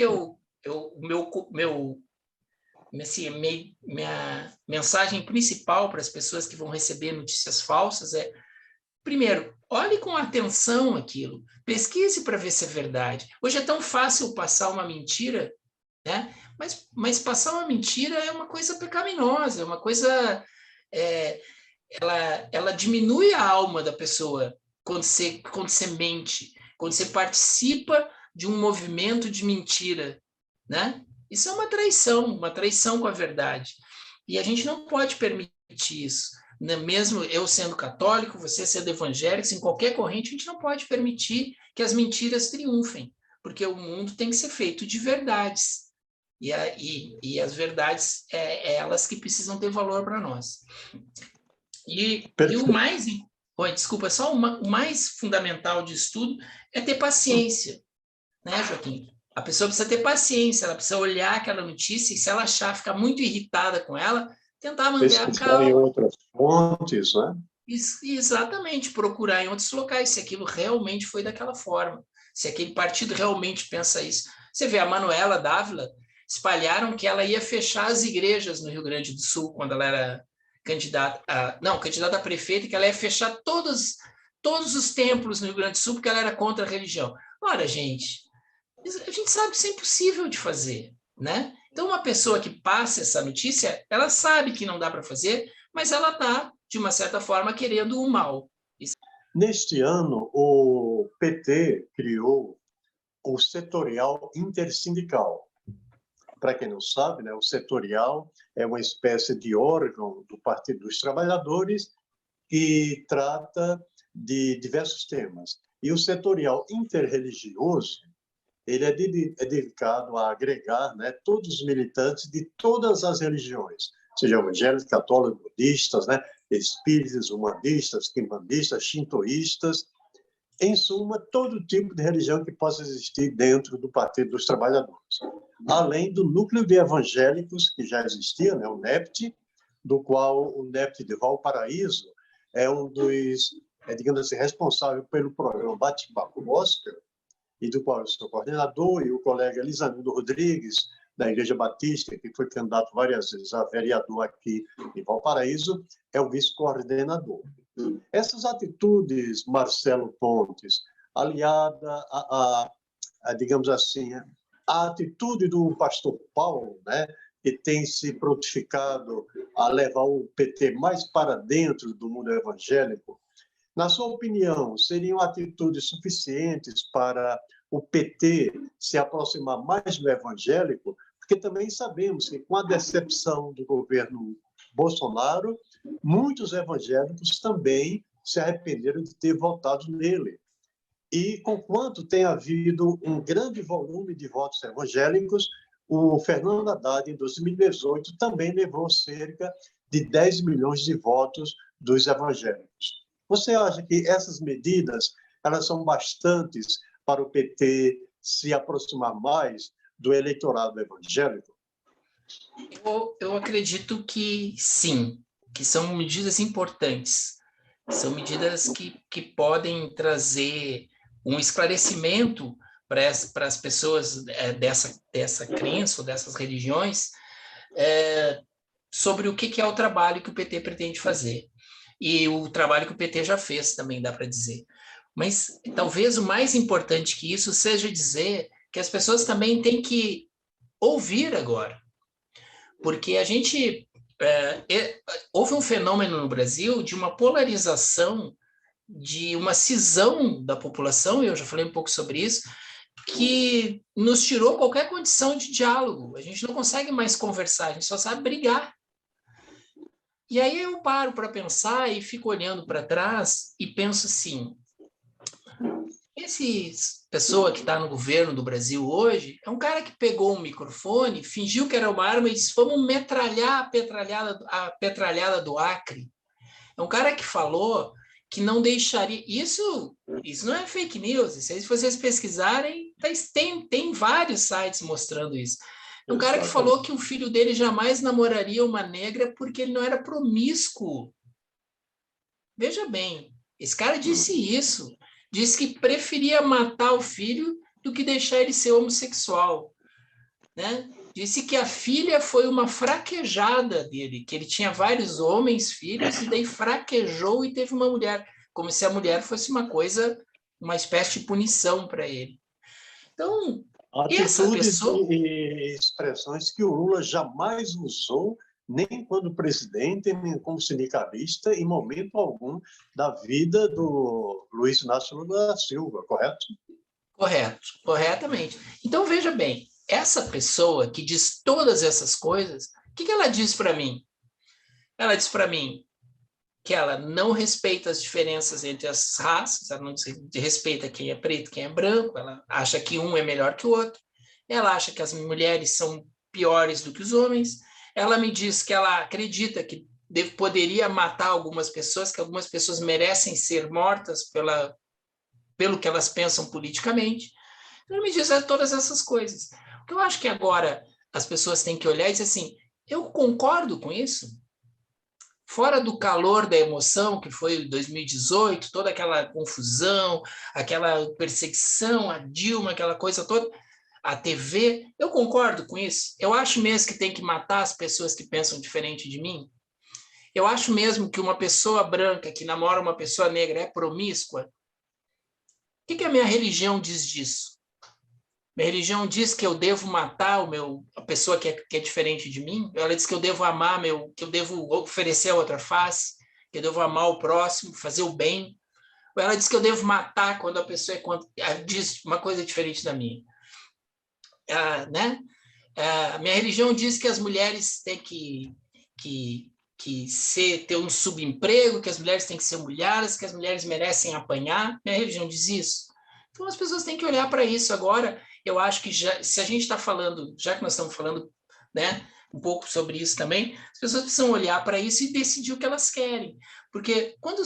minha mensagem principal para as pessoas que vão receber notícias falsas é: primeiro, olhe com atenção aquilo, pesquise para ver se é verdade. Hoje é tão fácil passar uma mentira, né? Mas passar uma mentira é uma coisa pecaminosa, é uma coisa... ela diminui a alma da pessoa quando você mente, quando você participa de um movimento de mentira, né? Isso é uma traição com a verdade. E a gente não pode permitir isso. Mesmo eu sendo católico, você sendo evangélico, em qualquer corrente, a gente não pode permitir que as mentiras triunfem, porque o mundo tem que ser feito de verdades. E as verdades, elas que precisam ter valor para nós. E o mais... desculpa, só o mais fundamental de estudo é ter paciência, né, Joaquim? A pessoa precisa ter paciência, ela precisa olhar aquela notícia e, se ela achar, ficar muito irritada com ela, tentar manter a calma. Em outras fontes, né? Exatamente, procurar em outros locais, se aquilo realmente foi daquela forma, se aquele partido realmente pensa isso. Você vê, a Manuela Dávila, espalharam que ela ia fechar as igrejas no Rio Grande do Sul, quando ela era candidata a prefeita, que ela ia fechar todos os templos no Rio Grande do Sul, porque ela era contra a religião. Ora, gente sabe que isso é impossível de fazer, né? Então, uma pessoa que passa essa notícia, ela sabe que não dá para fazer, mas ela está, de uma certa forma, querendo o mal. Neste ano, o PT criou o setorial intersindical. Para quem não sabe, né, o setorial é uma espécie de órgão do Partido dos Trabalhadores que trata de diversos temas. E o setorial interreligioso, ele é dedicado a agregar, né, todos os militantes de todas as religiões, seja evangélicos, católicos, budistas, né, espíritas, umbandistas, quimbandistas, shintoístas, em suma, todo tipo de religião que possa existir dentro do Partido dos Trabalhadores. Além do núcleo de evangélicos, que já existia, né, o NEPT, do qual o NEPT de Valparaíso é um dos, digamos assim, responsável pelo programa Bate-Papo Gospel, e do qual eu sou coordenador, e o colega Elisandro Rodrigues, da Igreja Batista, que foi candidato várias vezes a vereador aqui em Valparaíso, é o vice-coordenador. Essas atitudes, Marcelo Pontes, aliada digamos assim, a atitude do pastor Paulo, né, que tem se prontificado a levar o PT mais para dentro do mundo evangélico, na sua opinião, seriam atitudes suficientes para o PT se aproximar mais do evangélico? Porque também sabemos que, com a decepção do governo Bolsonaro, muitos evangélicos também se arrependeram de ter votado nele. E, conquanto tem havido um grande volume de votos evangélicos, o Fernando Haddad, em 2018, também levou cerca de 10 milhões de votos dos evangélicos. Você acha que essas medidas elas são bastantes para o PT se aproximar mais do eleitorado evangélico? Eu acredito que sim, que são medidas importantes. São medidas que podem trazer um esclarecimento para as pessoas dessa crença ou dessas religiões sobre o que é o trabalho que o PT pretende fazer. E o trabalho que o PT já fez, também dá para dizer. Mas talvez o mais importante que isso seja dizer que as pessoas também têm que ouvir agora. Porque a gente... houve um fenômeno no Brasil de uma polarização, de uma cisão da população, eu já falei um pouco sobre isso, que nos tirou qualquer condição de diálogo. A gente não consegue mais conversar, a gente só sabe brigar. E aí eu paro para pensar e fico olhando para trás e penso assim, essa pessoa que está no governo do Brasil hoje é um cara que pegou um microfone, fingiu que era uma arma e disse, vamos metralhar a petralhada do Acre. É um cara que falou que não deixaria... Isso não é fake news. Se vocês pesquisarem, tem vários sites mostrando isso. É um cara que falou que o filho dele jamais namoraria uma negra porque ele não era promíscuo. Veja bem, esse cara disse isso. Disse que preferia matar o filho do que deixar ele ser homossexual, né? Disse que a filha foi uma fraquejada dele, que ele tinha vários homens, filhos, e daí fraquejou e teve uma mulher, como se a mulher fosse uma coisa, uma espécie de punição para ele. Então, essa pessoa... e expressões que o Lula jamais usou, nem quando presidente, nem como sindicalista, em momento algum da vida do Luiz Inácio Lula da Silva, correto? Correto, corretamente. Então, veja bem, essa pessoa que diz todas essas coisas, o que ela diz para mim? Ela diz para mim que ela não respeita as diferenças entre as raças, ela não respeita quem é preto, quem é branco, ela acha que um é melhor que o outro, ela acha que as mulheres são piores do que os homens, ela me diz que ela acredita que poderia matar algumas pessoas, que algumas pessoas merecem ser mortas pelo que elas pensam politicamente. Ela me diz todas essas coisas. O que eu acho que agora as pessoas têm que olhar e dizer assim, eu concordo com isso. Fora do calor da emoção, que foi 2018, toda aquela confusão, aquela perseguição, a Dilma, aquela coisa toda, a TV, eu concordo com isso. Eu acho mesmo que tem que matar as pessoas que pensam diferente de mim. Eu acho mesmo que uma pessoa branca que namora uma pessoa negra é promíscua. O que a minha religião diz disso? Minha religião diz que eu devo matar a pessoa que é diferente de mim. Ela diz que eu devo amar, que eu devo oferecer a outra face, que eu devo amar o próximo, fazer o bem. Ou ela diz que eu devo matar quando a pessoa diz uma coisa diferente da minha. Né? A minha religião diz que as mulheres têm que ter um subemprego, que as mulheres têm que ser humilhadas, que as mulheres merecem apanhar. Minha religião diz isso. Então, as pessoas têm que olhar para isso agora. Eu acho que se a gente está falando, já que nós estamos falando, né, um pouco sobre isso também, as pessoas precisam olhar para isso e decidir o que elas querem. Porque quando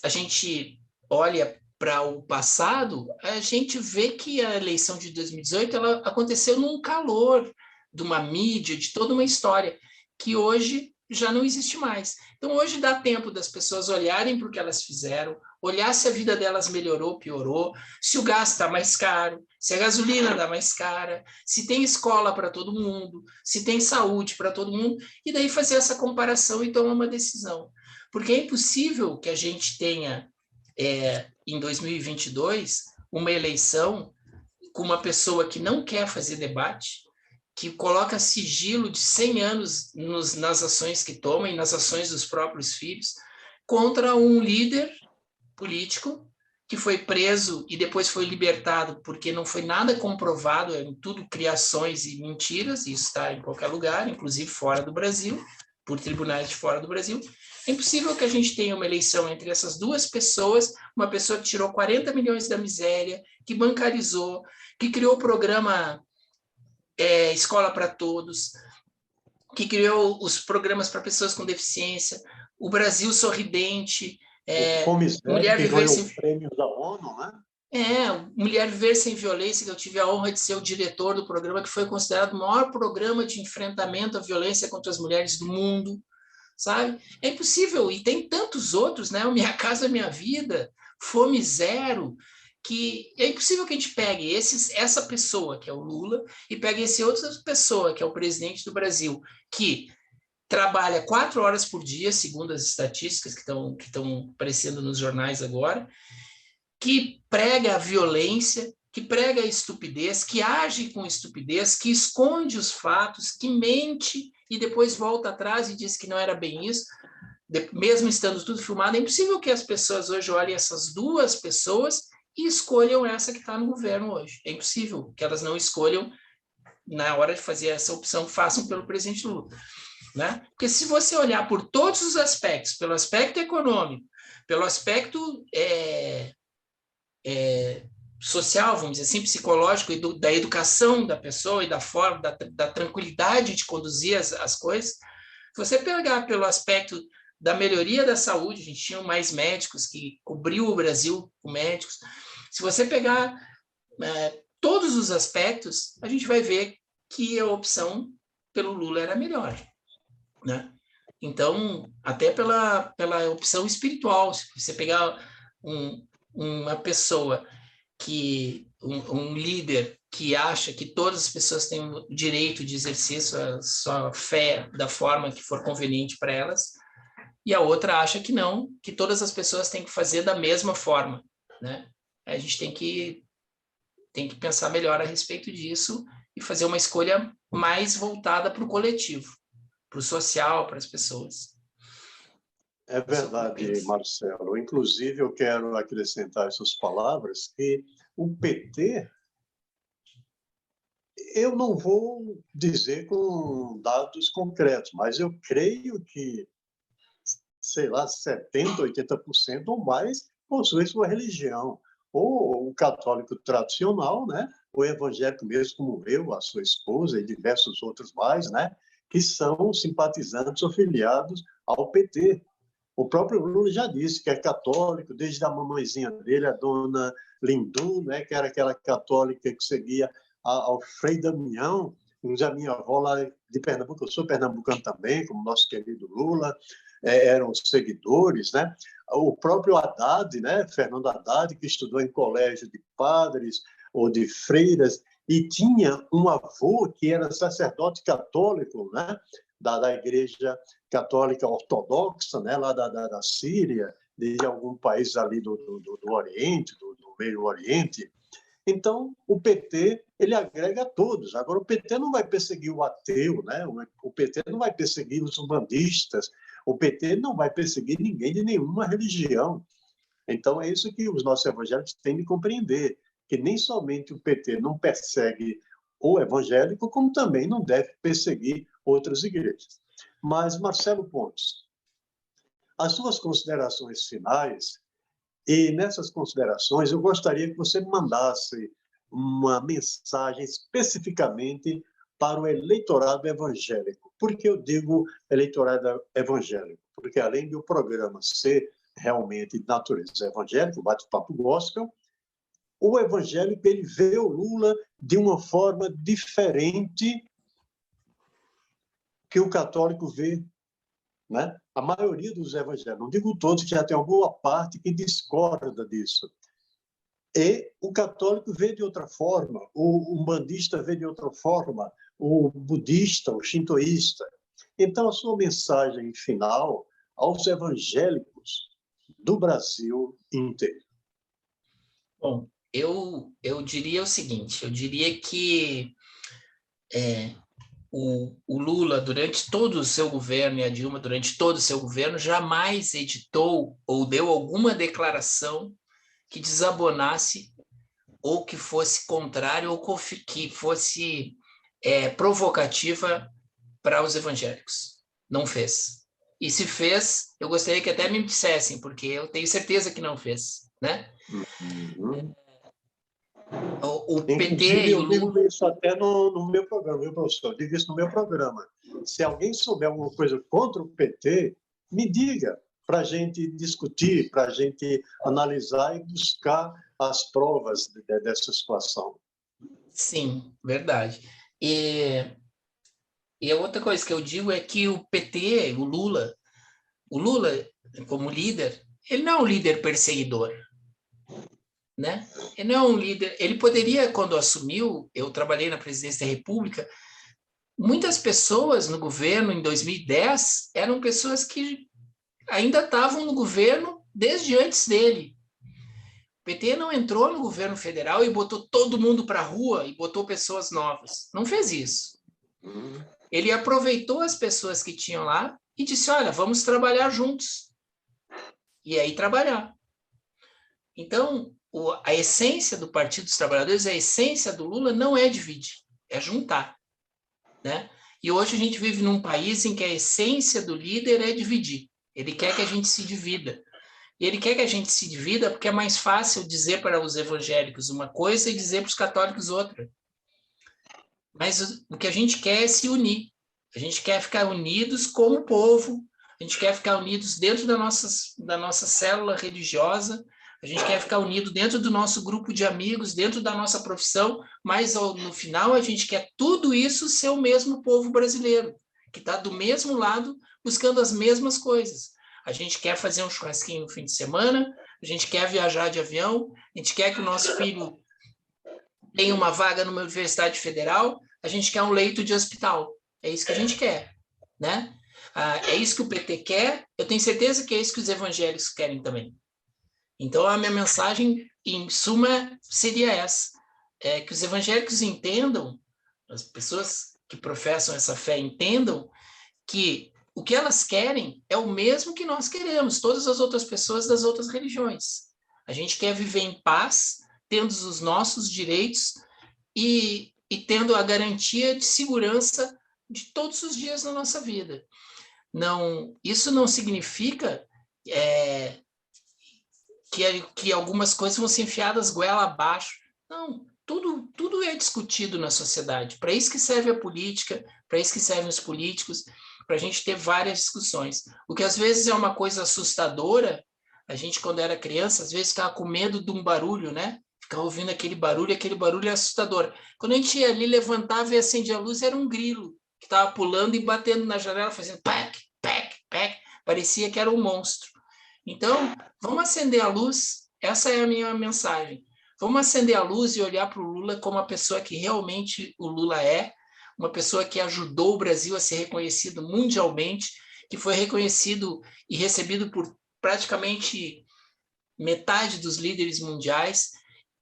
a gente olha para o passado, a gente vê que a eleição de 2018 ela aconteceu num calor de uma mídia, de toda uma história, que hoje já não existe mais. Então, hoje dá tempo das pessoas olharem para o que elas fizeram, olhar se a vida delas melhorou, piorou, se o gás está mais caro, se a gasolina está mais cara, se tem escola para todo mundo, se tem saúde para todo mundo, e daí fazer essa comparação e tomar uma decisão. Porque é impossível que a gente tenha, em 2022, uma eleição com uma pessoa que não quer fazer debate, que coloca sigilo de 100 anos nas ações que toma e nas ações dos próprios filhos, contra um líder político que foi preso e depois foi libertado porque não foi nada comprovado, eram tudo criações e mentiras, e isso está em qualquer lugar, inclusive fora do Brasil, por tribunais de fora do Brasil. É impossível que a gente tenha uma eleição entre essas duas pessoas, uma pessoa que tirou 40 milhões da miséria, que bancarizou, que criou o programa Escola para Todos, que criou os programas para pessoas com deficiência, o Brasil Sorridente, Mulher que ganhou o prêmio da ONU, né? Mulher Viver Sem Violência, que eu tive a honra de ser o diretor do programa, que foi considerado o maior programa de enfrentamento à violência contra as mulheres do mundo, sabe? É impossível, e tem tantos outros, né? O Minha Casa Minha Vida, Fome Zero, que é impossível que a gente pegue essa pessoa, que é o Lula, e pegue essa outra pessoa, que é o presidente do Brasil, que trabalha 4 horas por dia, segundo as estatísticas que estão aparecendo nos jornais agora, que prega a violência, que prega a estupidez, que age com estupidez, que esconde os fatos, que mente e depois volta atrás e diz que não era bem isso, mesmo estando tudo filmado. É impossível que as pessoas hoje olhem essas duas pessoas e escolham essa que está no governo hoje. É impossível que elas não escolham, na hora de fazer essa opção, façam pelo presidente Lula. Né? Porque se você olhar por todos os aspectos, pelo aspecto econômico, pelo aspecto social, vamos dizer assim, psicológico, e da educação da pessoa e da forma, da tranquilidade de conduzir as coisas, se você pegar pelo aspecto da melhoria da saúde, a gente tinha mais médicos, que cobriu o Brasil com médicos, se você pegar todos os aspectos, a gente vai ver que a opção pelo Lula era melhor. Né? Então, até pela opção espiritual, se você pegar uma pessoa um líder que acha que todas as pessoas têm o direito de exercer sua fé da forma que for conveniente para elas, e a outra acha que não, que todas as pessoas têm que fazer da mesma forma. Né? A gente tem que pensar melhor a respeito disso e fazer uma escolha mais voltada para o coletivo, para o social, para as pessoas. É verdade, Marcelo. Inclusive, eu quero acrescentar essas palavras que o PT, eu não vou dizer com dados concretos, mas eu creio que, sei lá, 70%, 80% ou mais possui sua religião. Ou o católico tradicional, né? O evangélico mesmo, como eu, a sua esposa e diversos outros mais, né? Que são simpatizantes ou filiados ao PT. O próprio Lula já disse que é católico, desde a mamãezinha dele, a dona Lindu, né, que era aquela católica que seguia ao Frei Damião, a minha avó lá de Pernambuco, eu sou pernambucano também, como nosso querido Lula, eram seguidores, né? O próprio Haddad, né, Fernando Haddad, que estudou em colégio de padres ou de freiras, e tinha um avô que era sacerdote católico, né, da Igreja Católica Ortodoxa, né, lá da Síria, de algum país ali do Oriente, do Meio Oriente. Então, o PT, ele agrega a todos. Agora, o PT não vai perseguir o ateu, né? O PT não vai perseguir os umbandistas, o PT não vai perseguir ninguém de nenhuma religião. Então, é isso que os nossos evangélicos têm de compreender, que nem somente o PT não persegue o evangélico, como também não deve perseguir outras igrejas. Mas, Marcelo Pontes, as suas considerações finais, e nessas considerações eu gostaria que você mandasse uma mensagem especificamente para o eleitorado evangélico. Por que eu digo eleitorado evangélico? Porque além do programa ser realmente de natureza evangélica, o Bate-Papo Gospel, o evangélico ele vê o Lula de uma forma diferente que o católico vê, né? A maioria dos evangélicos, não digo todos, que já tem alguma parte que discorda disso. E o católico vê de outra forma, o umbandista vê de outra forma, o budista, o shintoísta. Então, a sua mensagem final aos evangélicos do Brasil inteiro. Bom, eu diria o seguinte, eu diria que o Lula, durante todo o seu governo, e a Dilma, durante todo o seu governo, jamais editou ou deu alguma declaração que desabonasse ou que fosse contrário ou que fosse provocativa para os evangélicos. Não fez. E se fez, eu gostaria que até me dissessem, porque eu tenho certeza que não fez, né? Uhum. O PT eu digo isso até no meu programa, viu, professor? Eu digo isso no meu programa. Se alguém souber alguma coisa contra o PT, me diga, para a gente discutir, para a gente analisar e buscar as provas dessa situação. Sim, verdade. E a outra coisa que eu digo é que o PT, o Lula, como líder, ele não é um líder perseguidor, né? Ele não é um líder. Ele poderia, quando assumiu, eu trabalhei na presidência da República, muitas pessoas no governo em 2010 eram pessoas que ainda estavam no governo desde antes dele. O PT não entrou no governo federal e botou todo mundo para a rua e botou pessoas novas. Não fez isso. Ele aproveitou as pessoas que tinham lá e disse, olha, vamos trabalhar juntos. E aí trabalhar. Então, a essência do Partido dos Trabalhadores, a essência do Lula não é dividir, é juntar. Né? E hoje a gente vive num país em que a essência do líder é dividir. Ele quer que a gente se divida. E ele quer que a gente se divida porque é mais fácil dizer para os evangélicos uma coisa e dizer para os católicos outra. Mas o que a gente quer é se unir. A gente quer ficar unidos como povo, a gente quer ficar unidos dentro da nossa célula religiosa, a gente quer ficar unido dentro do nosso grupo de amigos, dentro da nossa profissão, mas no final a gente quer tudo isso ser o mesmo povo brasileiro, que está do mesmo lado, buscando as mesmas coisas. A gente quer fazer um churrasquinho no fim de semana, a gente quer viajar de avião, a gente quer que o nosso filho tenha uma vaga numa universidade federal, a gente quer um leito de hospital. É isso que a gente quer, né? É isso que o PT quer, eu tenho certeza que é isso que os evangélicos querem também. Então, a minha mensagem, em suma, seria essa, que os evangélicos entendam, as pessoas que professam essa fé entendam que o que elas querem é o mesmo que nós queremos, todas as outras pessoas das outras religiões. A gente quer viver em paz, tendo os nossos direitos e tendo a garantia de segurança de todos os dias na nossa vida. Isso não significa que algumas coisas vão ser enfiadas goela abaixo. Não, tudo é discutido na sociedade. Para isso que serve a política, para isso que servem os políticos, para a gente ter várias discussões. O que às vezes é uma coisa assustadora, a gente quando era criança, às vezes ficava com medo de um barulho, né? Ficava ouvindo aquele barulho é assustador. Quando a gente ia ali, levantava e acendia a luz, era um grilo que estava pulando e batendo na janela, fazendo pac, pac, pac. Parecia que era um monstro. Então, vamos acender a luz, essa é a minha mensagem. Vamos acender a luz e olhar para o Lula como a pessoa que realmente o Lula é, uma pessoa que ajudou o Brasil a ser reconhecido mundialmente, que foi reconhecido e recebido por praticamente metade dos líderes mundiais,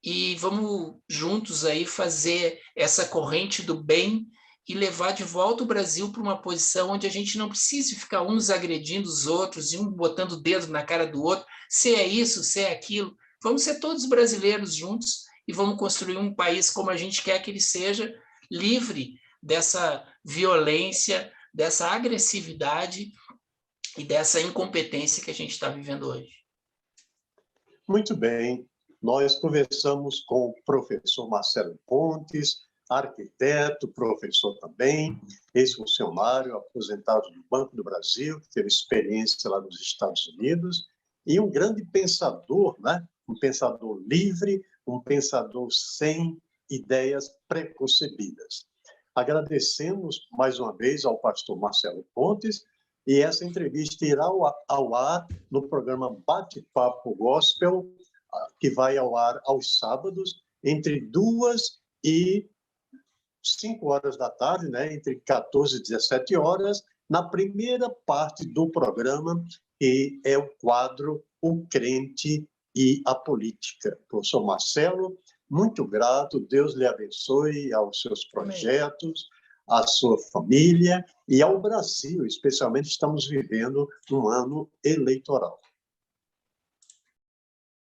e vamos juntos aí fazer essa corrente do bem e levar de volta o Brasil para uma posição onde a gente não precise ficar uns agredindo os outros e um botando o dedo na cara do outro, se é isso, se é aquilo. Vamos ser todos brasileiros juntos e vamos construir um país como a gente quer que ele seja, livre dessa violência, dessa agressividade e dessa incompetência que a gente está vivendo hoje. Muito bem. Nós conversamos com o professor Marcelo Pontes, arquiteto, professor também, ex-funcionário, aposentado do Banco do Brasil, que teve experiência lá nos Estados Unidos, e um grande pensador, né? Um pensador livre, um pensador sem ideias preconcebidas. Agradecemos mais uma vez ao pastor Marcelo Pontes, e essa entrevista irá ao ar no programa Bate-Papo Gospel, que vai ao ar aos sábados, entre 2 e 5 horas da tarde, né? Entre 14 e 17 horas, na primeira parte do programa, que é o quadro O Crente e a Política. Professor Marcelo, muito grato, Deus lhe abençoe aos seus projetos, à sua família e ao Brasil, especialmente estamos vivendo um ano eleitoral.